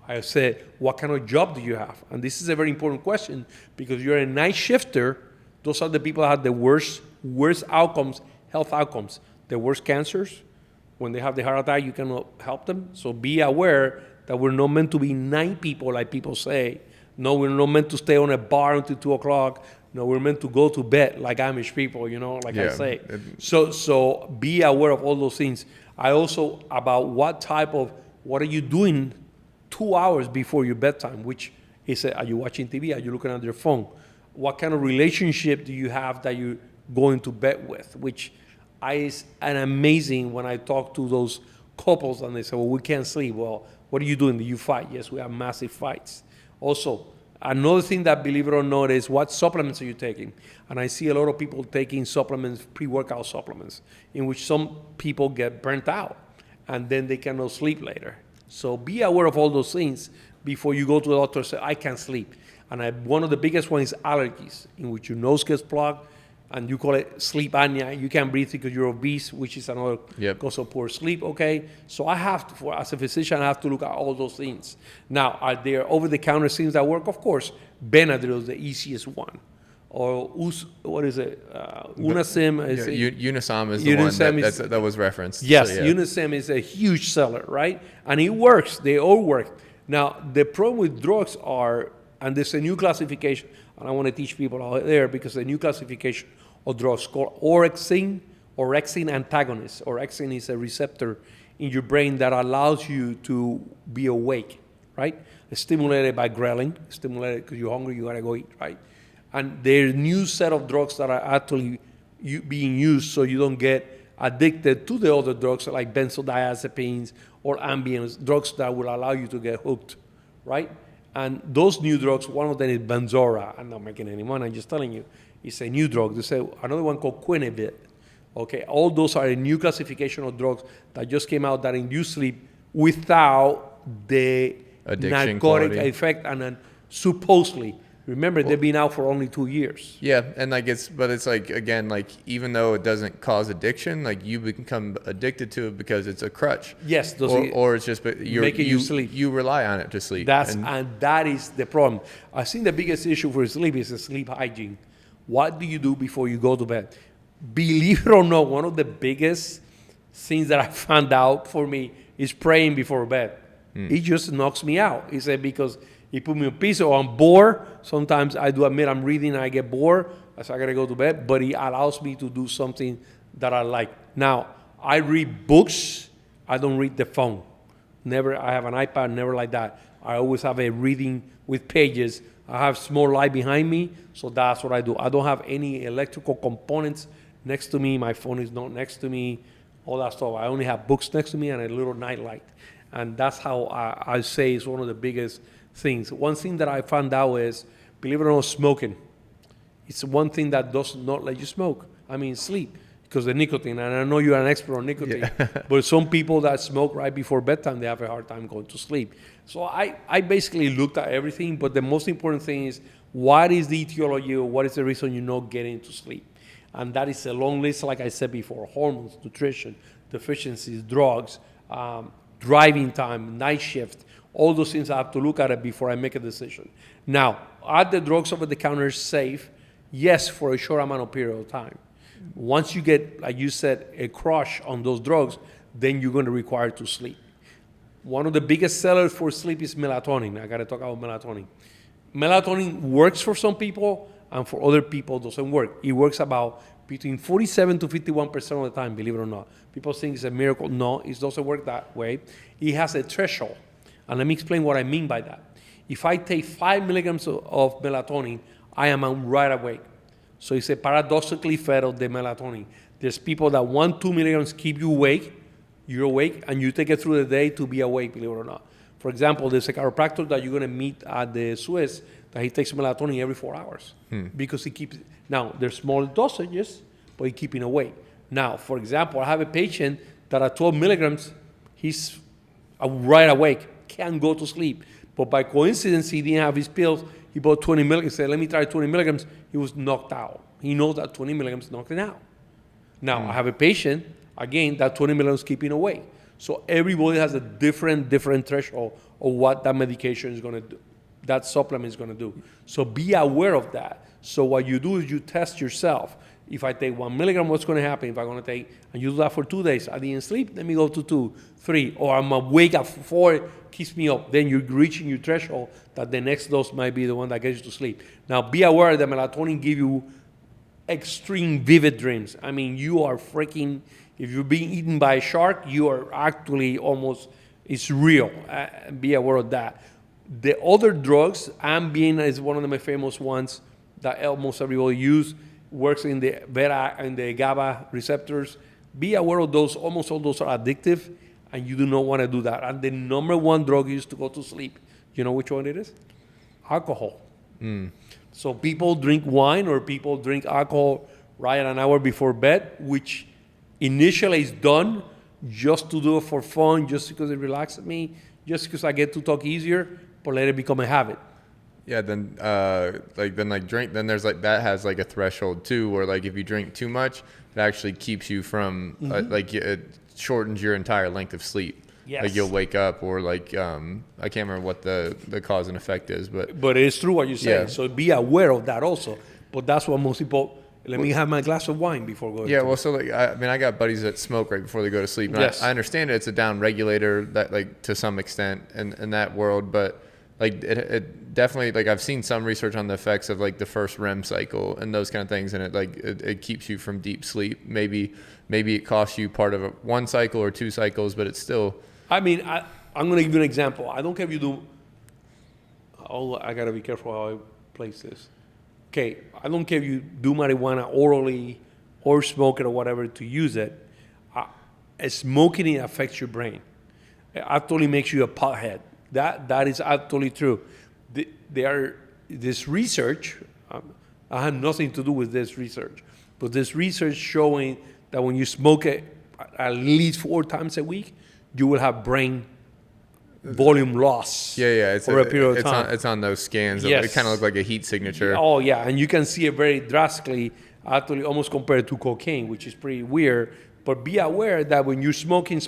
I said, what kind of job do you have? And this is a very important question because you're a night shifter. Those are the people that have the worst outcomes, health outcomes, the worst cancers. When they have the heart attack, you cannot help them. So be aware that we're not meant to be night people like people say. No, we're not meant to stay on a bar until 2 o'clock. No, we're meant to go to bed like Amish people, I say. So be aware of all those things. I also, about what are you doing 2 hours before your bedtime, which is, are you watching TV? Are you looking at your phone? What kind of relationship do you have that you're going to bed with? Which is an amazing when I talk to those couples and they say, well, we can't sleep. Well, what are you doing? Do you fight? Yes, we have massive fights. Also, another thing that, believe it or not, is what supplements are you taking? And I see a lot of people taking supplements, pre-workout supplements, in which some people get burnt out and then they cannot sleep later. So be aware of all those things before you go to the doctor and say, I can't sleep. And one of the biggest ones is allergies, in which your nose gets plugged, and you call it sleep apnea. You can't breathe because you're obese, which is another cause of poor sleep, okay? So I have to, as a physician, I have to look at all those things. Now, are there over-the-counter things that work? Of course. Benadryl is the easiest one. Or, what is it? Unisem. Unisem is the one that was referenced. Yes, so, Unisem is a huge seller, right? And it works. They all work. Now, the problem with drugs and there's a new classification, and I want to teach people out there because the new classification of drugs called orexin antagonist. Orexin is a receptor in your brain that allows you to be awake, right? It's stimulated by ghrelin, stimulated because you're hungry, you got to go eat, right? And there's a new set of drugs that are actually being used so you don't get addicted to the other drugs like benzodiazepines or Ambien, drugs that will allow you to get hooked, right? And those new drugs, one of them is Benzora. I'm not making any money, I'm just telling you. It's a new drug. There's another one called Quinivit. Okay, all those are a new classification of drugs that just came out that induce sleep without the addiction narcotic quality. Effect. And then supposedly, remember, they've been out for only 2 years. Yeah, and it's like, again, like, even though it doesn't cause addiction, like, you become addicted to it because it's a crutch. Yes. Or it's just making you sleep. You rely on it to sleep. And that is the problem. I think the biggest issue for sleep is the sleep hygiene. What do you do before you go to bed? Believe it or not, one of the biggest things that I found out for me is praying before bed. It just knocks me out. He said, because He put me on peace, or I'm bored. Sometimes I do admit I'm reading and I get bored, so I gotta go to bed. But he allows me to do something that I like. Now, I read books. I don't read the phone. Never. I have an iPad. Never like that. I always have a reading with pages. I have small light behind me, so that's what I do. I don't have any electrical components next to me. My phone is not next to me. All that stuff. I only have books next to me and a little night light. And that's how I say it's one of the biggest things. One thing that I found out is, believe it or not, smoking. It's one thing that does not let you smoke. I mean, sleep, because the nicotine. And I know you're an expert on nicotine. Yeah. But some people that smoke right before bedtime, they have a hard time going to sleep. So I basically looked at everything. But the most important thing is, what is the etiology, or what is the reason you're not getting to sleep? And that is a long list, like I said before: hormones, nutrition, deficiencies, drugs, driving time, night shift. All those things I have to look at it before I make a decision. Now, are the drugs over the counter safe? Yes, for a short amount of period of time. Once you get, like you said, a crush on those drugs, then you're going to require to sleep. One of the biggest sellers for sleep is melatonin. I got to talk about melatonin. Melatonin works for some people, and for other people doesn't work. It works about between 47 to 51% of the time, believe it or not. People think it's a miracle. No, it doesn't work that way. It has a threshold. And let me explain what I mean by that. If I take 5 milligrams of melatonin, I am right awake. So it's a paradoxically effect of the melatonin. There's people that 1-2 milligrams keep you awake, you're awake, and you take it through the day to be awake, believe it or not. For example, there's a chiropractor that you're going to meet at the Swiss that he takes melatonin every 4 hours because he keeps. Now, there's small dosages, but he's keeping awake. Now, for example, I have a patient that at 12 milligrams, he's right awake, can't go to sleep. But by coincidence, he didn't have his pills. He bought 20 milligrams, said, let me try 20 milligrams. He was knocked out. He knows that 20 milligrams knocked him out. Now, I have a patient, again, that 20 milligrams keeping awake. So everybody has a different threshold of what that medication is going to do, that supplement is going to do. So be aware of that. So what you do is you test yourself. If I take 1 milligram, what's going to happen? If I'm going to take, and you do that for 2 days, I didn't sleep, let me go to 2, 3, or I'm awake at 4, it keeps me up. Then you're reaching your threshold that the next dose might be the one that gets you to sleep. Now, be aware that melatonin give you extreme vivid dreams. I mean, you are freaking, if you're being eaten by a shark, you are actually almost, it's real. Be aware of that. The other drugs, Ambien is one of the most famous ones that almost everybody uses, works in the beta and the GABA receptors. Be aware of those. Almost all those are addictive, and you do not want to do that. And the number one drug used to go to sleep, you know which one it is? Alcohol. So people drink wine or people drink alcohol right an hour before bed, which initially is done just to do it for fun, just because it relaxes me, just because I get to talk easier, but let it become a habit. Yeah, then there's like that has like a threshold too, where like if you drink too much, it actually keeps you from it shortens your entire length of sleep. Yes. Like you'll wake up or like I can't remember what the cause and effect is, but it's true what you say. Yeah. So be aware of that also. But that's what most people. Let me have my glass of wine before going. Yeah, well, so like I got buddies that smoke right before they go to sleep. And yes. I understand it's a down regulator that like to some extent in that world, but like it definitely, like I've seen some research on the effects of like the first REM cycle and those kind of things, and it keeps you from deep sleep. Maybe it costs you part of one cycle or 2 cycles, but it's still. I mean, I'm going to give you an example. I don't care if you do. Oh, I got to be careful how I place this. Okay, I don't care if you do marijuana orally or smoke it or whatever to use it. Smoking it affects your brain. It actually makes you a pothead. That is absolutely true. This research, I have nothing to do with this research, but this research showing that when you smoke it at least 4 times a week, you will have brain volume loss. Yeah. For a period of time. It's on those scans. Yes. It kind of look like a heat signature. Oh yeah, and you can see it very drastically, actually almost compared to cocaine, which is pretty weird. But be aware that when you're smoking,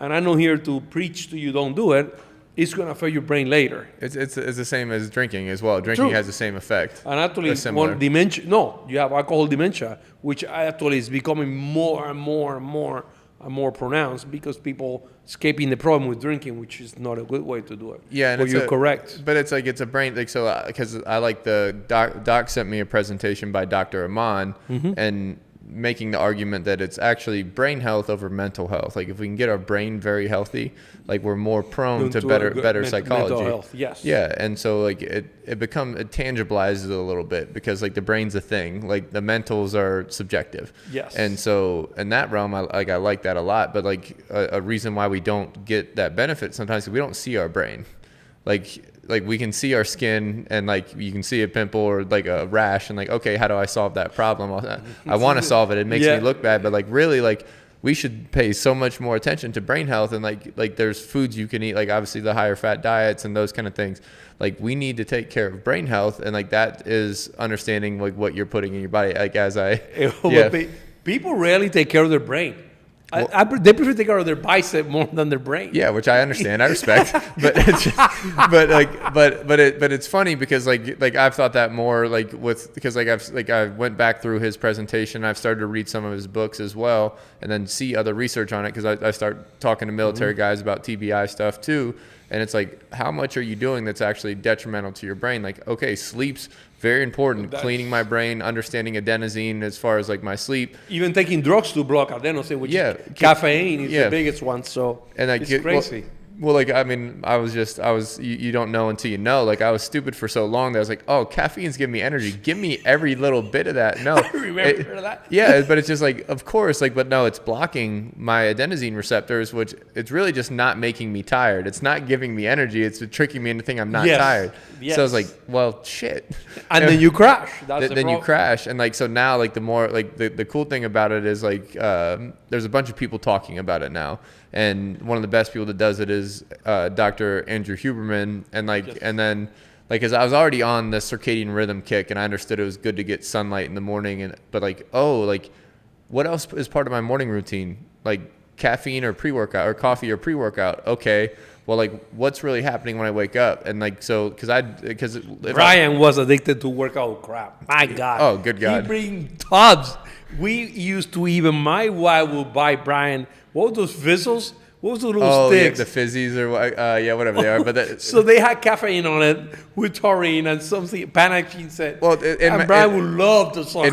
and I'm not here to preach to you don't do it, it's going to affect your brain later. It's the same as drinking as well. Drinking has the same effect. And actually, dementia. No, you have alcohol dementia, which actually is becoming more and more more pronounced because people escaping the problem with drinking, which is not a good way to do it. Yeah, and but you're correct. But it's like it's a brain like so because I like the doc sent me a presentation by Dr. Aman and making the argument that it's actually brain health over mental health. Like if we can get our brain very healthy, like we're more prone to better psychology. Mental health, yes. Yeah, and so like it tangibilizes it a little bit because like the brain's a thing. Like the mentals are subjective. Yes. And so in that realm, I like that a lot. But like a reason why we don't get that benefit sometimes is we don't see our brain. Like we can see our skin and like you can see a pimple or like a rash and like, okay, how do I solve that problem? I want to solve it. It makes me look bad, but like really like we should pay so much more attention to brain health and like there's foods you can eat, like obviously the higher fat diets and those kind of things. Like we need to take care of brain health and like that is understanding like what you're putting in your body. Like People rarely take care of their brain. They prefer to take care of their bicep more than their brain. Yeah, which I understand, I respect, but it's just, but it's funny because like I've thought that more like because I went back through his presentation. I've started to read some of his books as well, and then see other research on it because I start talking to military guys about TBI stuff too, and it's like how much are you doing that's actually detrimental to your brain? Like okay, sleep's very important. Cleaning my brain, understanding adenosine as far as like my sleep. Even taking drugs to block adenosine, which is caffeine is the biggest one. So and it's crazy. Well, like, I mean, you don't know until you know. Like, I was stupid for so long that I was like, oh, caffeine's giving me energy. Give me every little bit of that. No. I remember that. Yeah, but it's just like, of course, like, but no, it's blocking my adenosine receptors, which it's really just not making me tired. It's not giving me energy. It's tricking me into thinking I'm not tired. Yes. So I was like, well, shit. And then you crash. Then you crash. And like, so now, like, the more, like, the cool thing about it is, like, there's a bunch of people talking about it now. And one of the best people that does it is Dr. Andrew Huberman. And like, and then like, cause I was already on the circadian rhythm kick and I understood it was good to get sunlight in the morning. But like, oh, like what else is part of my morning routine? Like caffeine or pre-workout or coffee or pre-workout. Okay. Well, like what's really happening when I wake up? And like, so, cause Brian was addicted to workout crap. My God. Oh, good God. He bring tubs. We used to even, my wife would buy Brian, what were those Vissels? What was those little sticks? Yeah, the fizzies or whatever they are. But so they had caffeine on it with taurine and something. Panache said. Well, Brian would love the suckers.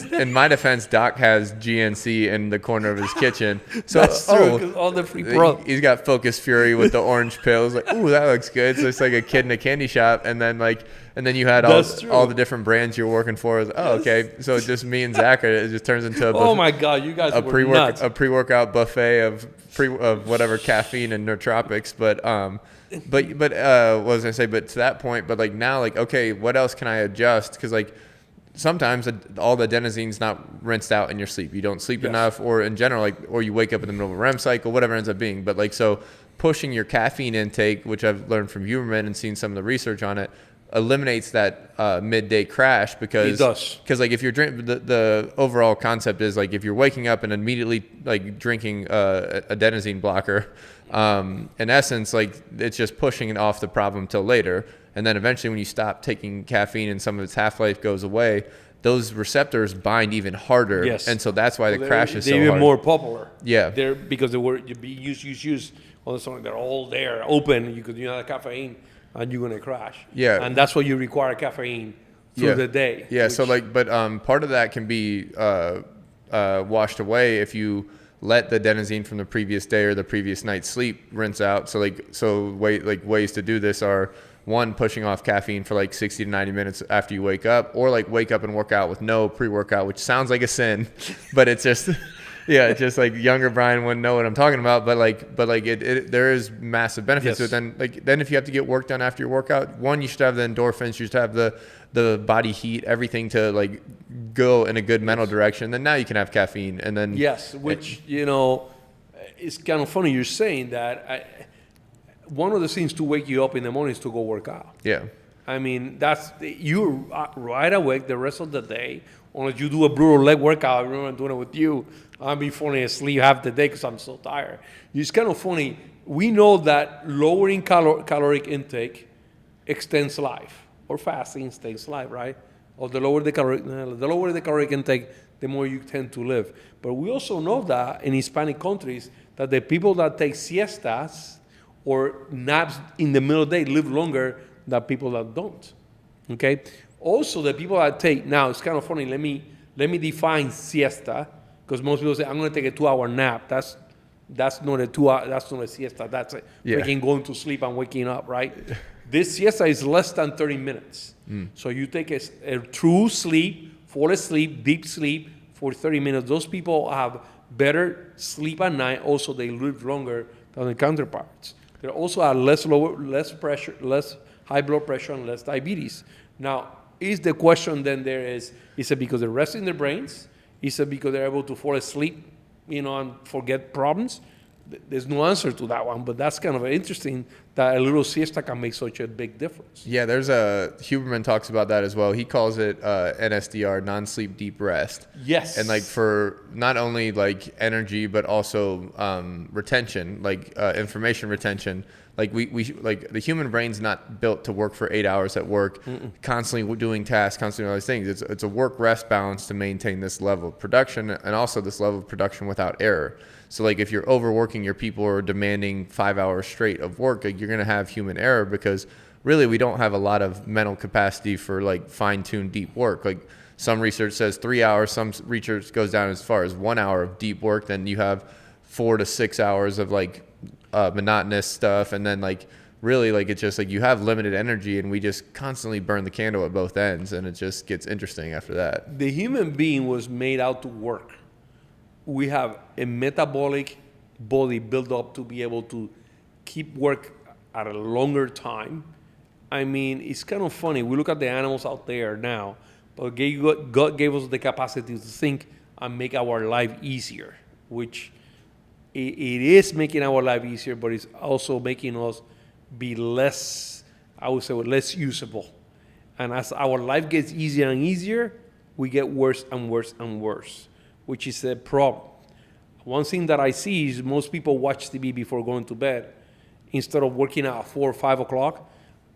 In my defense, Doc has GNC in the corner of his kitchen. So that's true, 'cause all the free pro. He's got Focus Fury with the orange pills. Like, ooh, that looks good. So it's like a kid in a candy shop, and then you had all the different brands you're working for. Okay, so it's just me and Zach. It just turns into oh my God, you guys were nuts. A pre-workout buffet of whatever caffeine and nootropics. But what was I say? But to that point, but like now, like okay, what else can I adjust? Because like sometimes all the adenosine's not rinsed out in your sleep. You don't sleep enough, or in general, like or you wake up in the middle of a REM cycle, whatever it ends up being. But like so, pushing your caffeine intake, which I've learned from Huberman and seen some of the research on it, eliminates that midday crash because like if you're drinking the overall concept is like if you're waking up and immediately like drinking adenosine blocker, in essence like it's just pushing it off the problem till later, and then eventually when you stop taking caffeine and some of its half-life goes away, those receptors bind even harder, and so that's why the crash is so hard. They're even more popular. Yeah, they're because they were use all the song. They're all there open. You could have caffeine. And you're gonna crash. Yeah, and that's why you require caffeine through the day. Yeah. So like, but part of that can be washed away if you let the adenosine from the previous day or the previous night's sleep rinse out. So ways to do this are one, pushing off caffeine for like 60 to 90 minutes after you wake up, or like wake up and work out with no pre-workout, which sounds like a sin, but it's just. Yeah, it's just like younger Brian wouldn't know what I'm talking about, but there is massive benefits to it. Then if you have to get work done after your workout, one, you should have the endorphins, you should have the body heat, everything to like go in a good mental direction. Then now you can have caffeine, and then which it's kind of funny you're saying that. One of the things to wake you up in the morning is to go work out. Yeah, I mean you're right awake the rest of the day. Unless you do a brutal leg workout, I remember doing it with you. I'll be falling asleep half the day because I'm so tired. It's kind of funny. We know that lowering caloric intake extends life, or fasting extends life, right? Or the lower the caloric intake, the more you tend to live. But we also know that in Hispanic countries, that the people that take siestas or naps in the middle of the day live longer than people that don't. Okay? Also, the people that take, now it's kind of funny, let me define siesta, because most people say, I'm going to take a 2-hour nap. That's not a 2 hour, that's not a siesta. That's a freaking going to sleep and waking up, right? This siesta is less than 30 minutes. So you take a true sleep, fall asleep, deep sleep for 30 minutes. Those people have better sleep at night. Also, they live longer than their counterparts. They also have less pressure, less high blood pressure, and less diabetes. Now, is the question then there is it because they're resting their brains? Is it because they're able to fall asleep, and forget problems? There's no answer to that one, but that's kind of interesting that a little siesta can make such a big difference. Yeah, there's Huberman talks about that as well. He calls it NSDR, non-sleep deep rest. Yes. And like for not only like energy, but also retention, like information retention. Like we like the human brain's not built to work for 8 hours at work, constantly doing tasks, constantly all these things. It's a work-rest balance to maintain this level of production and also this level of production without error. So like if you're overworking your people or demanding 5 hours straight of work, like you're going to have human error because really we don't have a lot of mental capacity for like fine-tuned deep work. Like some research says 3 hours, some research goes down as far as 1 hour of deep work. Then you have 4 to 6 hours of like monotonous stuff. And then like really like it's just like you have limited energy and we just constantly burn the candle at both ends. And it just gets interesting after that. The human being was made out to work. We have a metabolic body built up to be able to keep work at a longer time. I mean, it's kind of funny. We look at the animals out there now, but God gave us the capacity to think and make our life easier, which it is making our life easier, but it's also making us be less, I would say, less usable. And as our life gets easier and easier, we get worse and worse and worse, which is a problem. One thing that I see is most people watch TV before going to bed instead of working out at 4 or 5 o'clock.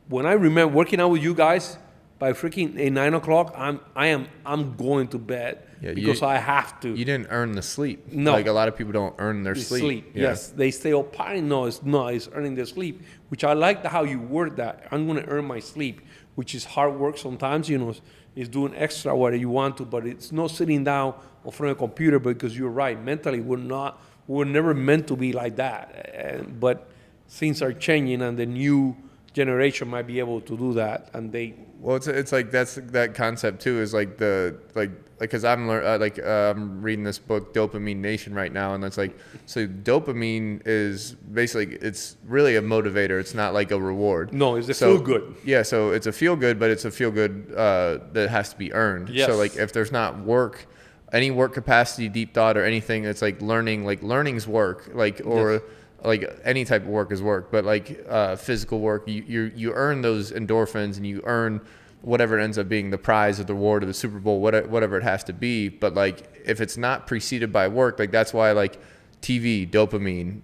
When I remember working out with you guys, by freaking 9 o'clock, I'm going to bed because I have to. You didn't earn the sleep. No. Like a lot of people don't earn their sleep. Yeah. Yes. They stay up partying. No, it's not. It's earning their sleep, which I like how you word that. I'm going to earn my sleep, which is hard work sometimes, It's doing extra whether you want to, but it's not sitting down in front of a computer because you're right. Mentally, we're never meant to be like that. But things are changing and the new generation might be able to do that. And well, it's like that concept too is like because I'm reading this book Dopamine Nation right now, and it's like so dopamine is basically it's really a motivator. It's not like a reward. No, it's a feel good. Yeah, so it's a feel good, but it's a feel good that has to be earned. Yes. So like if there's not work, any work capacity, deep thought, or anything, it's like learning's work, or. Yes. Like any type of work is work, but like physical work, you earn those endorphins and you earn whatever ends up being the prize or the reward or the Super Bowl, whatever it has to be. But like if it's not preceded by work, like that's why like TV, dopamine,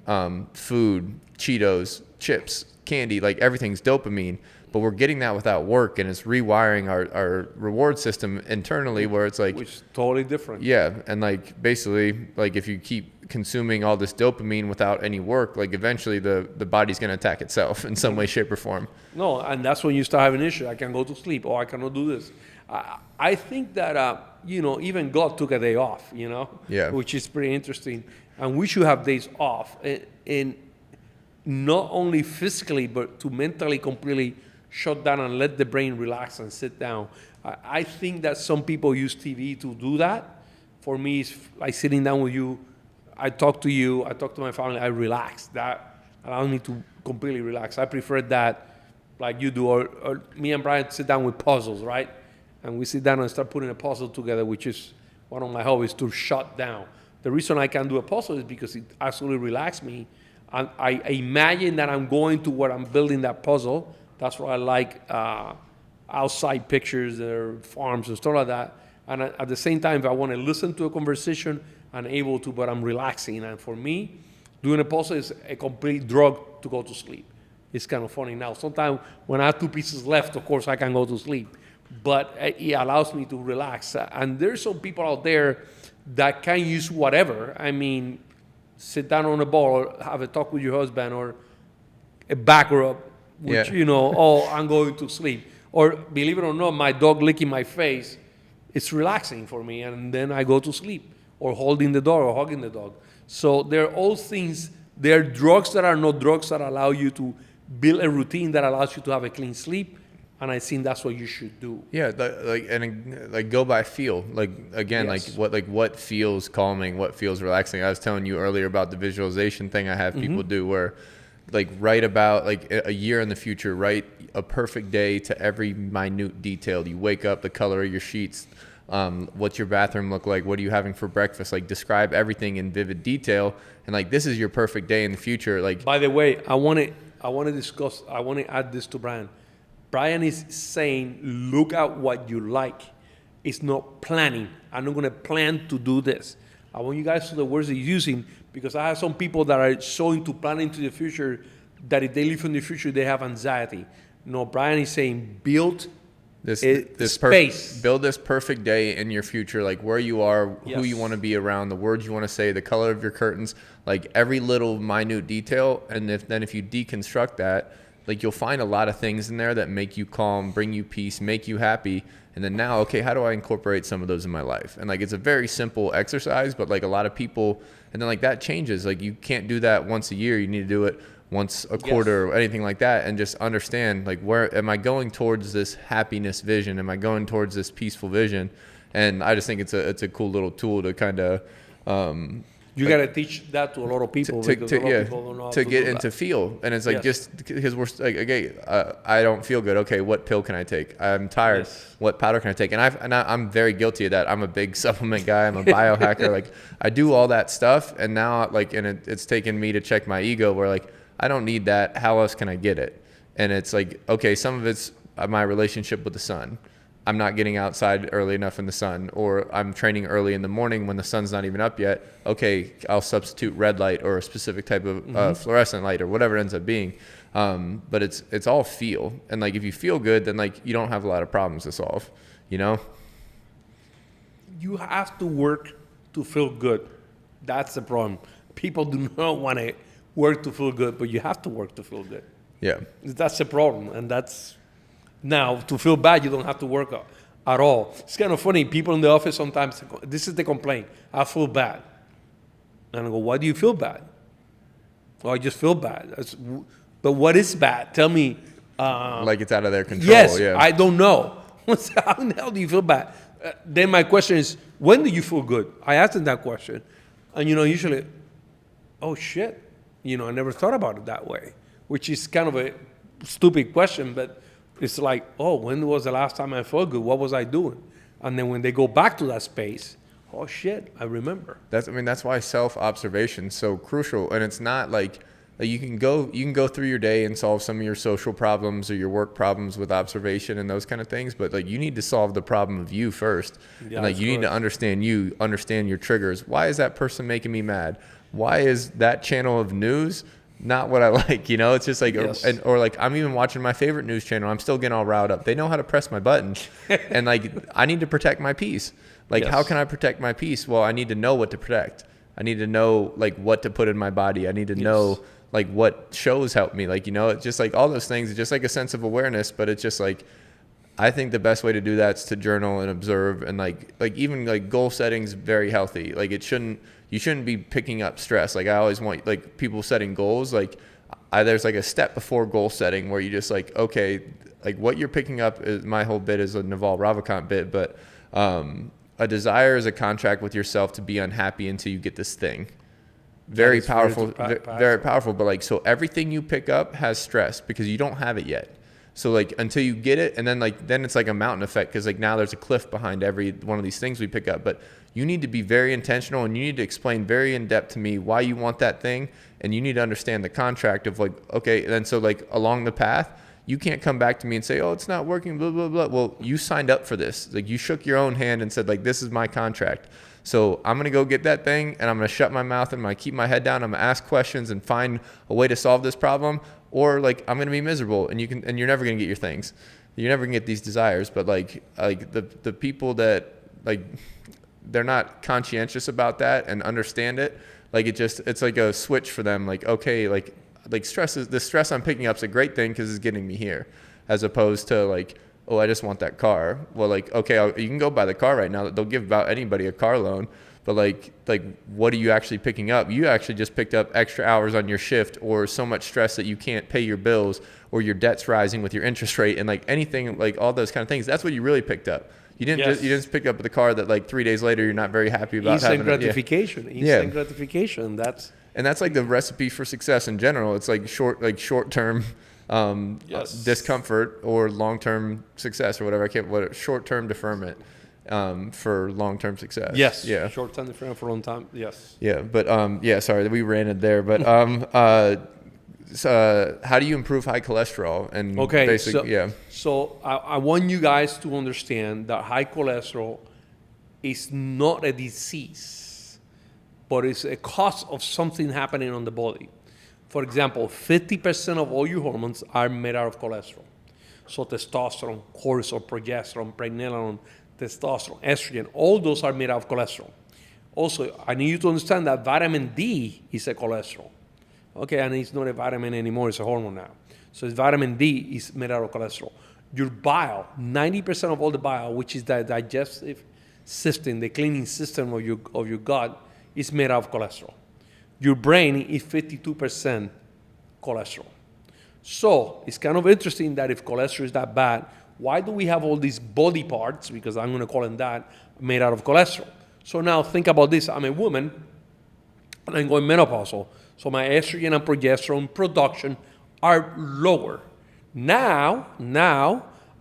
food, Cheetos, chips, candy, like everything's dopamine. But we're getting that without work, and it's rewiring our reward system internally where it's like... Which is totally different. Yeah, and like basically, like if you keep consuming all this dopamine without any work, like eventually the body's going to attack itself in some way, shape, or form. No, and that's when you start having issues. I can go to sleep, or I cannot do this. I think that, even God took a day off, Yeah. Which is pretty interesting. And we should have days off, and not only physically, but to mentally completely shut down and let the brain relax and sit down. I think that some people use TV to do that. For me, it's like sitting down with you. I talk to you. I talk to my family. I relax. That allows me to completely relax. I prefer that like you do. Or me and Brian sit down with puzzles, right? And we sit down and start putting a puzzle together, which is one of my hobbies, to shut down. The reason I can do a puzzle is because it absolutely relaxes me. I imagine that I'm going to where I'm building that puzzle. That's why I like outside pictures or farms and stuff like that. And at the same time, if I want to listen to a conversation, I'm able to, but I'm relaxing. And for me, doing a puzzle is a complete drug to go to sleep. It's kind of funny now. Sometimes when I have 2 pieces left, of course, I can go to sleep. but it allows me to relax. And there's some people out there that can use whatever. I mean, sit down on a ball or have a talk with your husband or a back rub, which, oh, I'm going to sleep. Or believe it or not, my dog licking my face, it's relaxing for me. And then I go to sleep, or holding the dog or hugging the dog. So there are all things, there are drugs that are not drugs that allow you to build a routine that allows you to have a clean sleep. And I think that's what you should do. Yeah, go by feel. Like again, Yes. what feels calming, what feels relaxing. I was telling you earlier about the visualization thing I have people do, where like write about like a year in the future, write a perfect day to every minute detail. You wake up, the color of your sheets, what's your bathroom look like, what are you having for breakfast, like describe everything in vivid detail, and like this is your perfect day in the future. Like, by the way, I want to add this to Brian. Brian is saying, look at what you like. It's not planning. I'm not going to plan to do this. I want you guys to the words he's using, because I have some people that are so into planning to the future that if they live in the future, they have anxiety. No, Brian is saying build this space. Build this perfect day in your future, like where you are, who you want to be around, the words you want to say, the color of your curtains, like every little minute detail. And if you deconstruct that, like you'll find a lot of things in there that make you calm, bring you peace, make you happy. And then now, okay, how do I incorporate some of those in my life? And like, it's a very simple exercise, but like a lot of people, and then like that changes. Like you can't do that once a year. You need to do it once a quarter or anything like that. And just understand, like, where am I going towards this happiness vision? Am I going towards this peaceful vision? And I just think it's a cool little tool to kind of, you got to teach that to a lot of people, because a lot of people don't know how to get do into that. feel. And it's like, just because we're like, okay, I don't feel good. Okay, what pill can I take? I'm tired. Yes. What powder can I take? And I'm very guilty of that. I'm a big supplement guy. I'm a biohacker. Like I do all that stuff, and now like, and it's taken me to check my ego, where like I don't need that. How else can I get it? And it's like, okay, some of it's my relationship with the sun. I'm not getting outside early enough in the sun, or I'm training early in the morning when the sun's not even up yet. Okay, I'll substitute red light or a specific type of fluorescent light or whatever it ends up being. But it's all feel. And like, if you feel good, then like you don't have a lot of problems to solve, you know? You have to work to feel good. That's the problem. People do not want to work to feel good, but you have to work to feel good. Yeah. That's the problem. And that's, now, to feel bad, you don't have to work at all. It's kind of funny. People in the office sometimes, this is the complaint. I feel bad. And I go, why do you feel bad? Well, I just feel bad. But what is bad? Tell me. Like it's out of their control. Yes, yeah. I don't know. How in the hell do you feel bad? Then my question is, when do you feel good? I asked them that question. And, usually, oh, shit. I never thought about it that way, which is kind of a stupid question, but it's like, oh, when was the last time I felt good? What was I doing? And then when they go back to that space, oh shit, I remember. That's why self-observation is so crucial. And it's not like you can go through your day and solve some of your social problems or your work problems with observation and those kind of things, but like you need to solve the problem of you first. Yeah, and like you need to understand your triggers. Why is that person making me mad? Why is that channel of news not what I like? It's just like, or like I'm even watching my favorite news channel, I'm still getting all riled up. They know how to press my button. And like, I need to protect my peace. Like, how can I protect my peace? Well, I need to know what to protect. I need to know like what to put in my body. I need to know like what shows help me. Like, it's just like all those things. It's just like a sense of awareness, but it's just like, I think the best way to do that is to journal and observe, and like even like goal setting's very healthy. Like you shouldn't be picking up stress. Like I always want like people setting goals. Like there's like a step before goal setting where you just like, okay, like what you're picking up is, my whole bit is a Naval Ravikant bit, but a desire is a contract with yourself to be unhappy until you get this thing. Very powerful, very powerful. But like, so everything you pick up has stress because you don't have it yet. So like until you get it, and then it's like a mountain effect, because like now there's a cliff behind every one of these things we pick up. But you need to be very intentional, and you need to explain very in depth to me why you want that thing, and you need to understand the contract of like, okay, and then so like along the path, you can't come back to me and say, oh, it's not working, blah, blah, blah. Well, you signed up for this. Like you shook your own hand and said like, this is my contract. So I'm going to go get that thing, and I'm going to shut my mouth, and I'm going to keep my head down. I'm going to ask questions and find a way to solve this problem, or like I'm going to be miserable, and you're never going to get your things. you're never gonna get these desires. But like the people that like they're not conscientious about that and understand it. Like it's like a switch for them. Like, okay, like the stress I'm picking up is a great thing because it's getting me here, as opposed to like, oh, I just want that car. Well, like, okay, you can go buy the car right now. They'll give about anybody a car loan. But like what are you actually picking up? You actually just picked up extra hours on your shift, or so much stress that you can't pay your bills, or your debt's rising with your interest rate, and like anything, like all those kind of things. That's what you really picked up. You didn't just pick up the car that like 3 days later you're not very happy about. Instant gratification. Instant gratification. That's like the recipe for success in general. It's like short term discomfort or long term success or whatever. Short term deferment for long term success. Yes. Yeah. Short term deferment for long time. Yes. Yeah. But sorry, we ran it there. But how do you improve high cholesterol? And So I want you guys to understand that high cholesterol is not a disease, but it's a cause of something happening on the body. For example, 50% of all your hormones are made out of cholesterol. So testosterone, cortisol, progesterone, pregnenolone, testosterone, estrogen, all those are made out of cholesterol. Also, I need you to understand that vitamin D is a cholesterol. Okay, and it's not a vitamin anymore, it's a hormone now. So it's vitamin D is made out of cholesterol. Your bile, 90% of all the bile, which is the digestive system, the cleaning system of your gut, is made out of cholesterol. Your brain is 52% cholesterol. So it's kind of interesting that if cholesterol is that bad, why do we have all these body parts, because I'm going to call them that, made out of cholesterol? So now think about this. I'm a woman, and I'm going menopausal. So my estrogen and progesterone production are lower. Now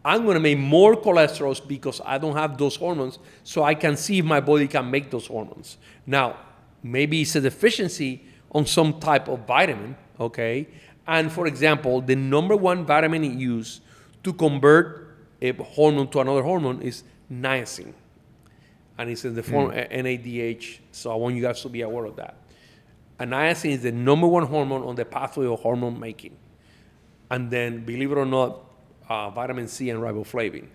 I'm going to make more cholesterol because I don't have those hormones, so I can see if my body can make those hormones. Now, maybe it's a deficiency on some type of vitamin, okay? And for example, the number one vitamin used to convert a hormone to another hormone is niacin. And it's in the form of NADH, so I want you guys to be aware of that. And niacin is the number one hormone on the pathway of hormone making. And then, believe it or not, vitamin C and riboflavin.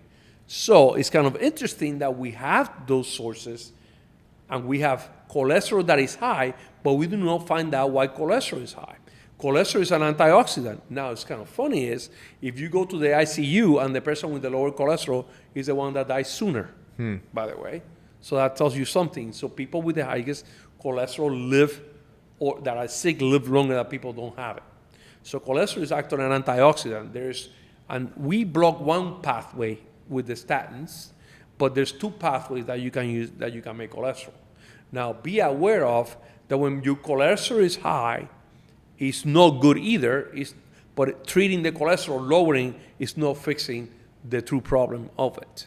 So it's kind of interesting that we have those sources and we have cholesterol that is high, but we do not find out why cholesterol is high. Cholesterol is an antioxidant. Now, it's kind of funny is if you go to the ICU and the person with the lower cholesterol is the one that dies sooner, by the way. So that tells you something. So people with the highest cholesterol live, or that are sick, live longer than people don't have it. So cholesterol is actually an antioxidant. And we block one pathway with the statins, but there's two pathways that you can use that you can make cholesterol. Now, be aware of that when your cholesterol is high, it's not good either, but treating the cholesterol lowering is not fixing the true problem of it.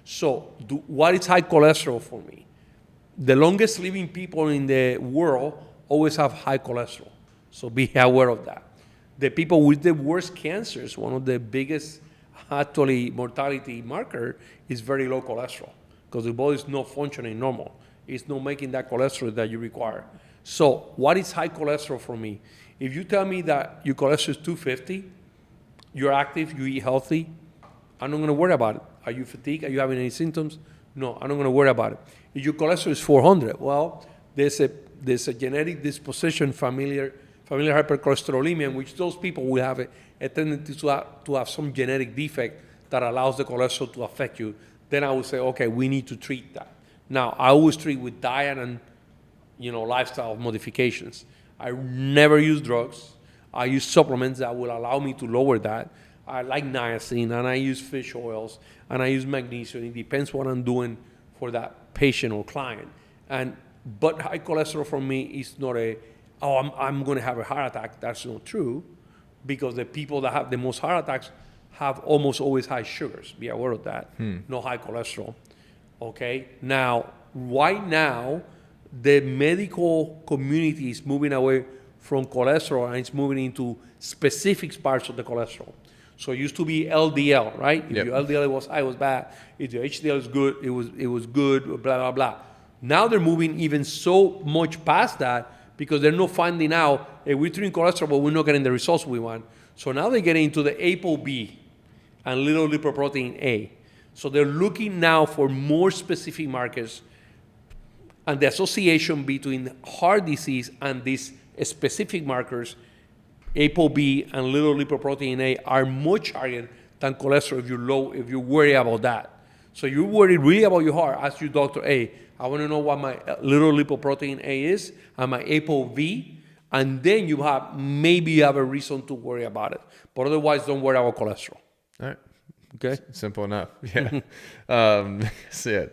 So what is high cholesterol for me? The longest living people in the world always have high cholesterol. So be aware of that. The people with the worst cancers, one of the biggest actually mortality marker is very low cholesterol because the body is not functioning normal. It's not making that cholesterol that you require. So what is high cholesterol for me? If you tell me that your cholesterol is 250, you're active, you eat healthy, I'm not going to worry about it. Are you fatigued? Are you having any symptoms? No, I'm not going to worry about it. If your cholesterol is 400, well, there's a genetic disposition, familiar hypercholesterolemia, in which those people will have a tendency to have some genetic defect that allows the cholesterol to affect you. Then I would say, okay, we need to treat that. Now, I always treat with diet and lifestyle modifications. I never use drugs. I use supplements that will allow me to lower that. I like niacin, and I use fish oils, and I use magnesium. It depends what I'm doing for that patient or client. But high cholesterol for me is not I'm going to have a heart attack. That's not true, because the people that have the most heart attacks have almost always high sugars. Be aware of that. No high cholesterol. Okay? Now, right now, the medical community is moving away from cholesterol, and it's moving into specific parts of the cholesterol. So it used to be LDL, right? If your LDL was high, it was bad. If your HDL is good, it was good, blah, blah, blah. Now they're moving even so much past that because they're not finding out, hey, we're treating cholesterol, but we're not getting the results we want. So now they're getting into the ApoB. and little lipoprotein A. So they're looking now for more specific markers, and the association between heart disease and these specific markers, ApoB and little lipoprotein A, are much higher than cholesterol if you worry about that. So you're worried really about your heart, ask your doctor, hey, I want to know what my little lipoprotein A is and my ApoB, and then you have a reason to worry about it. But otherwise, don't worry about cholesterol. All right. Okay. Simple enough. Yeah.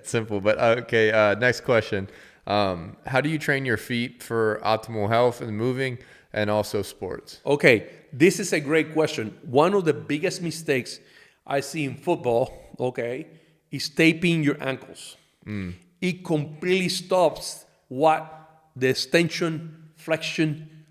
Simple. But okay. Next question. How do you train your feet for optimal health and moving and also sports? Okay. This is a great question. One of the biggest mistakes I see in football, okay, is taping your ankles. It completely stops the extension, flexion,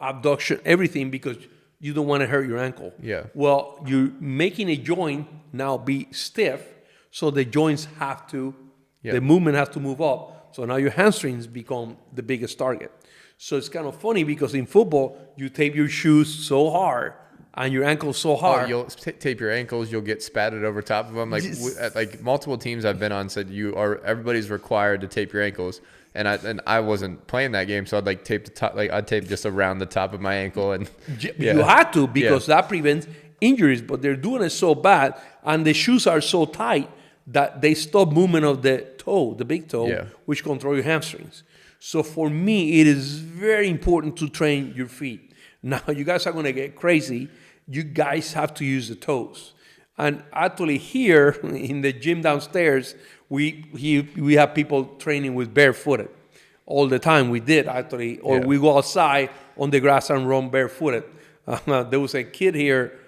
abduction, everything, because you don't want to hurt your ankle. Yeah. Well, you're making a joint now be stiff, so the joints the movement has to move up. So now your hamstrings become the biggest target. So it's kind of funny because in football, you tape your shoes so hard and your ankles so hard. You'll tape your ankles. You'll get spatted over top of them. Like multiple teams I've been on said everybody's required to tape your ankles. And I wasn't playing that game, so I'd tape the top. I'd tape just around the top of my ankle, and you had to, because that prevents injuries. But they're doing it so bad, and the shoes are so tight that they stop movement of the toe, the big toe, which control your hamstrings. So for me, it is very important to train your feet. Now, you guys are going to get crazy. You guys have to use the toes. And actually here in the gym downstairs, we have people training with barefooted all the time. We did actually, or we go outside on the grass and run barefooted. There was a kid here.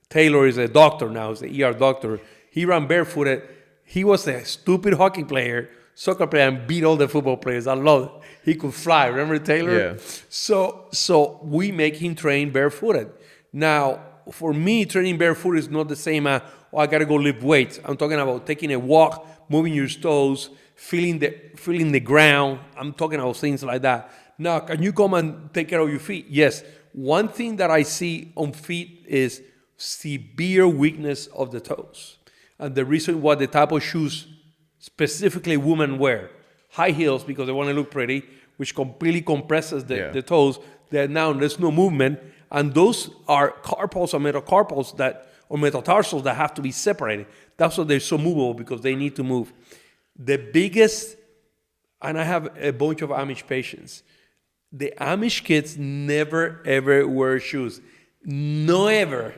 Taylor is a doctor now. He's an ER doctor. He ran barefooted. He was a stupid hockey player, soccer player, and beat all the football players. I love it. He could fly. Remember Taylor? Yeah. So we make him train barefooted. Now, for me, training barefoot is not the same as, I got to go lift weights. I'm talking about taking a walk, moving your toes, feeling the ground. I'm talking about things like that. Now, can you come and take care of your feet? Yes. One thing that I see on feet is severe weakness of the toes. And the reason why the type of shoes specifically women wear, high heels because they want to look pretty, which completely compresses the toes, that now there's no movement. And those are carpals or metacarpals or metatarsals that have to be separated. That's why they're so movable, because they need to move. The biggest, and I have a bunch of Amish patients, the Amish kids never, ever wear shoes. Never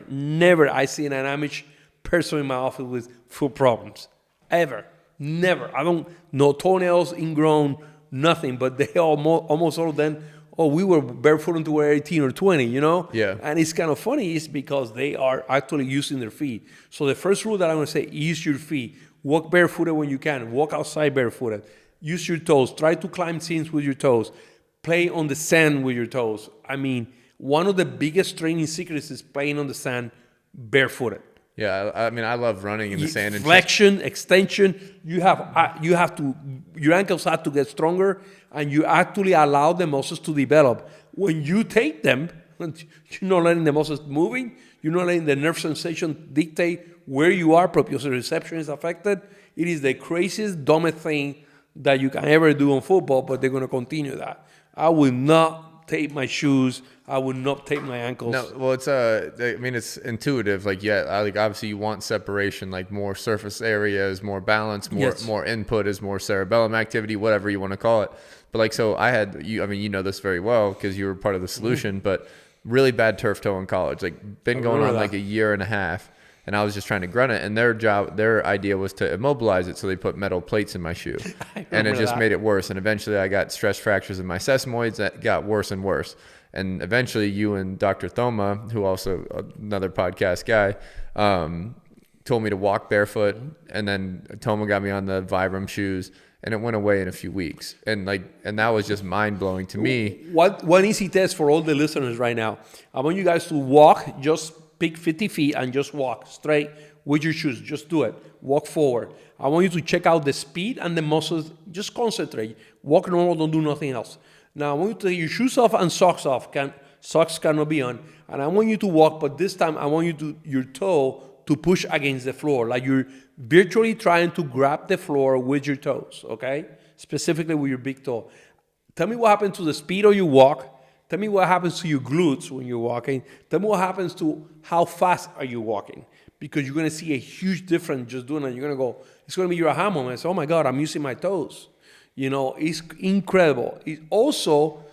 I see an Amish person in my office with foot problems. Ever. Never. I don't know toenails, ingrown, nothing, but they almost all of them, we were barefoot until we were 18 or 20, Yeah. And it's kind of funny is because they are actually using their feet. So the first rule that I'm going to say, use your feet. Walk barefooted when you can. Walk outside barefooted. Use your toes. Try to climb things with your toes. Play on the sand with your toes. I mean, one of the biggest training secrets is playing on the sand barefooted. Yeah, I mean, I love running in the sand. And flexion, extension. Your ankles have to get stronger, and you actually allow the muscles to develop. When you tape them, you're not letting the muscles moving. You're not letting the nerve sensation dictate where you are. Proprioception is affected. It is the craziest, dumbest thing that you can ever do on football, but they're going to continue that. I will not tape my shoes. I would not tape my ankles. No, well, it's intuitive. Obviously you want separation, like more surface areas, more balance, more input is more cerebellum activity, whatever you want to call it. But so I had, you know this very well because you were part of the solution, but really bad turf toe in college, been going on a year and a half. And I was just trying to grunt it, and their idea was to immobilize it, so they put metal plates in my shoe, and it just made it worse. And eventually, I got stress fractures in my sesamoids that got worse and worse. And eventually, you and Dr. Thoma, who also another podcast guy, told me to walk barefoot, and then Thoma got me on the Vibram shoes, and it went away in a few weeks. And that was just mind blowing to me. One easy test for all the listeners right now. I want you guys to walk, just pick 50 feet and just walk straight with your shoes. Just do it. Walk forward. I want you to check out the speed and the muscles. Just concentrate. Walk normal. Don't do nothing else. Now, I want you to take your shoes off and socks off. Socks cannot be on. And I want you to walk, but this time I want your toe to push against the floor, like you're virtually trying to grab the floor with your toes, okay? Specifically with your big toe. Tell me what happens to the speed of your walk. Tell me what happens to your glutes when you're walking. Tell me what happens to how fast are you walking. Because you're going to see a huge difference just doing it. You're going to go, it's going to be your aha moment. Say, oh my God, I'm using my toes. You know, it's incredible. It also,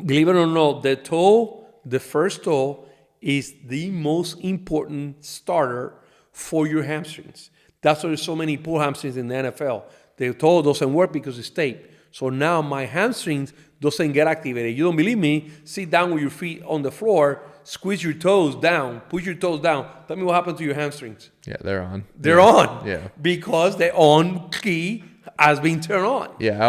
believe it or not, the first toe, is the most important starter for your hamstrings. That's why there's so many pull hamstrings in the NFL. The toe doesn't work because it's taped. So now my hamstrings doesn't get activated. You don't believe me? Sit down with your feet on the floor, squeeze your toes down, push your toes down. Tell me what happened to your hamstrings. Yeah, they're on. They're on. Yeah. Because the on key has been turned on. Yeah,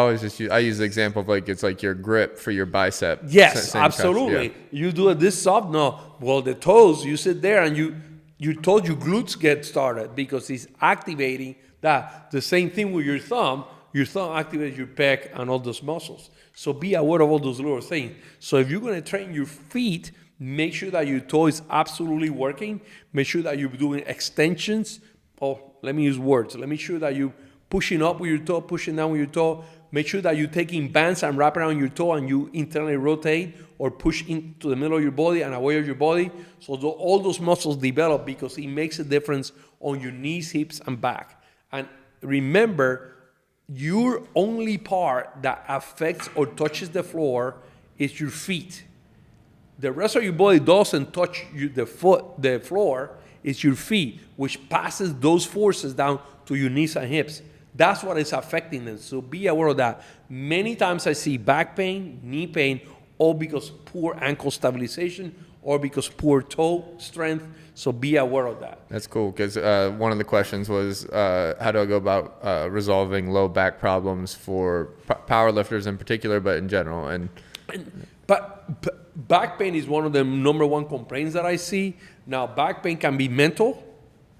I use the example of like it's like your grip for your bicep. Yes, Same absolutely. concept, You do it this soft. No, well, the toes, you sit there and you told your glutes get started because it's activating that. The same thing with your thumb. Your thumb activates your pec and all those muscles. So be aware of all those little things. So if you're going to train your feet, make sure that your toe is absolutely working. Make sure that you're doing extensions. Oh, let me use words. Let me sure that you pushing up with your toe, pushing down with your toe. Make sure that you're taking bands and wrap around your toe and you internally rotate or push into the middle of your body and away of your body. So all those muscles develop because it makes a difference on your knees, hips, and back. And remember, your only part that affects or touches the floor is your feet. The rest of your body doesn't touch the floor. It's your feet, which passes those forces down to your knees and hips. That's what is affecting them. So be aware of that. Many times I see back pain, knee pain, all because poor ankle stabilization or because poor toe strength. So be aware of that. That's cool because one of the questions was how do I go about resolving low back problems for powerlifters in particular, but in general. But back pain is one of the number one complaints that I see. Now, back pain can be mental.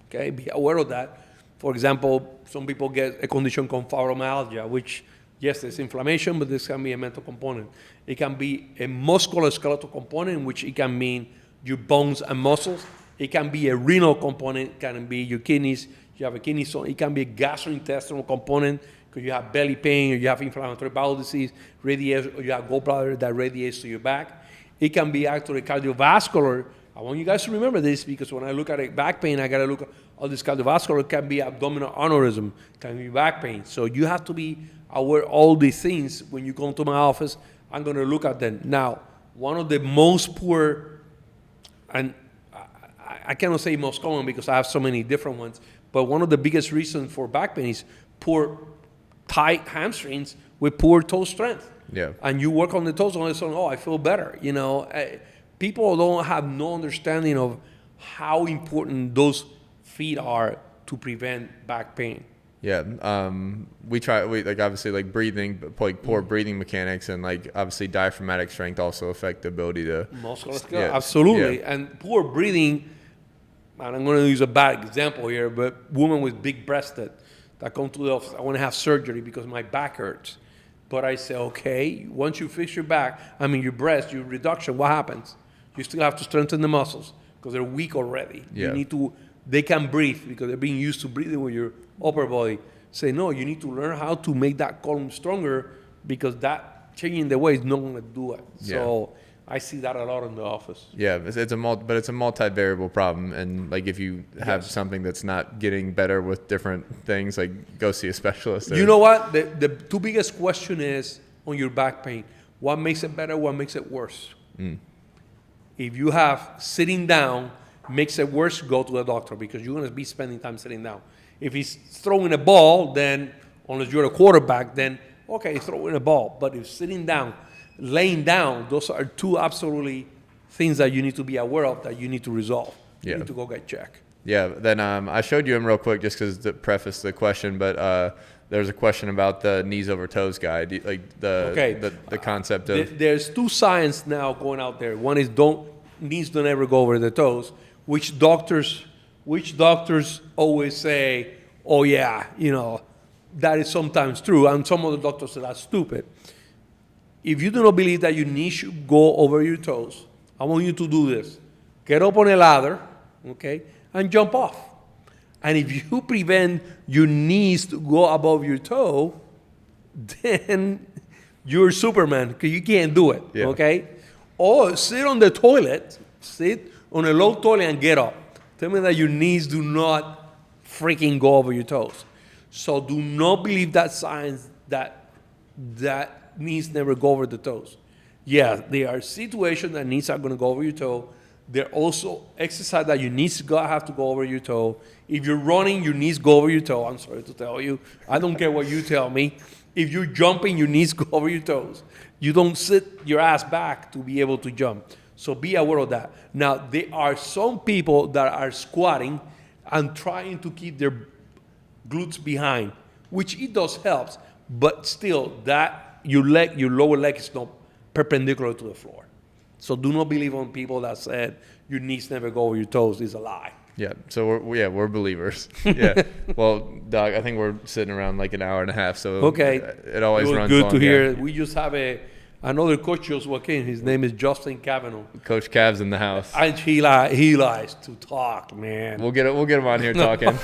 Okay, be aware of that. For example, some people get a condition called fibromyalgia, which, yes, there's inflammation, but this can be a mental component. It can be a musculoskeletal component, which it can mean your bones and muscles. It can be a renal component. It can be your kidneys. You have a kidney stone. It can be a gastrointestinal component because you have belly pain or you have inflammatory bowel disease, radiates, or you have gallbladder that radiates to your back. It can be actually cardiovascular. I want you guys to remember this because when I look at back pain, I got to look at all this cardiovascular. It can be abdominal aneurysm, can be back pain. So you have to be aware of all these things. When you come to my office, I'm going to look at them. Now, one of the most poor, and I cannot say most common because I have so many different ones, but one of the biggest reasons for back pain is poor tight hamstrings with poor toe strength. Yeah. And you work on the toes, and all of a sudden, oh, I feel better. You know, people don't have no understanding of how important those feet are to prevent back pain. Yeah, we like obviously like breathing, like poor breathing mechanics, and like obviously diaphragmatic strength also affect the ability to musculoskeletal. Yeah, absolutely. Yeah. And poor breathing, and I'm going to use a bad example here, but women with big breasted that come to the office, I want to have surgery because my back hurts. But I say, okay, once you fix your back, your breast, your reduction, what happens? You still have to strengthen the muscles because they're weak already. Yeah. They can breathe because they're being used to breathing with your upper body. Say, no, you need to learn how to make that column stronger because that changing the way is not going to do it. Yeah. So I see that a lot in the office. Yeah, but it's a multivariable problem, and like if you have something that's not getting better with different things, like go see a specialist. You know what? The two biggest question is on your back pain. What makes it better? What makes it worse? If you have sitting down makes it worse, go to the doctor because you're going to be spending time sitting down. If he's throwing a ball, then unless you're a quarterback, then okay, he's throwing a ball. But if sitting down, laying down, those are two absolutely things that you need to be aware of that you need to resolve. You need to go get checked. Yeah. Then I showed you him real quick just because to preface the question, but there's a question about the knees over toes guy, like the concept of. There's two science now going out there. One is knees don't ever go over the toes. Which doctors always say, oh yeah, that is sometimes true, and some other doctors say that's stupid. If you do not believe that your knees should go over your toes, I want you to do this. Get up on a ladder, okay, and jump off. And if you prevent your knees to go above your toe, then you're Superman because you can't do it, okay? Or sit on the toilet, sit on a low toilet and get up. Tell me that your knees do not freaking go over your toes. So do not believe that science that knees never go over the toes. Yeah, there are situations that knees are going to go over your toe. There are also exercise that your knees have to go over your toe. If you're running, your knees go over your toe. I'm sorry to tell you. I don't care what you tell me. If you're jumping, your knees go over your toes. You don't sit your ass back to be able to jump. So be aware of that. Now, there are some people that are squatting and trying to keep their glutes behind, which it does helps, but still, that your lower leg is not perpendicular to the floor. So do not believe on people that said your knees never go over your toes. It's a lie. Yeah. So we're believers. Yeah. Well, Doc, I think we're sitting around like an hour and a half. So okay, it always runs good long. To hear. We just have another coach just walked in. His name is Justin Cavanaugh. Coach Cav's in the house. And he likes to talk, man. We'll get him on here talking.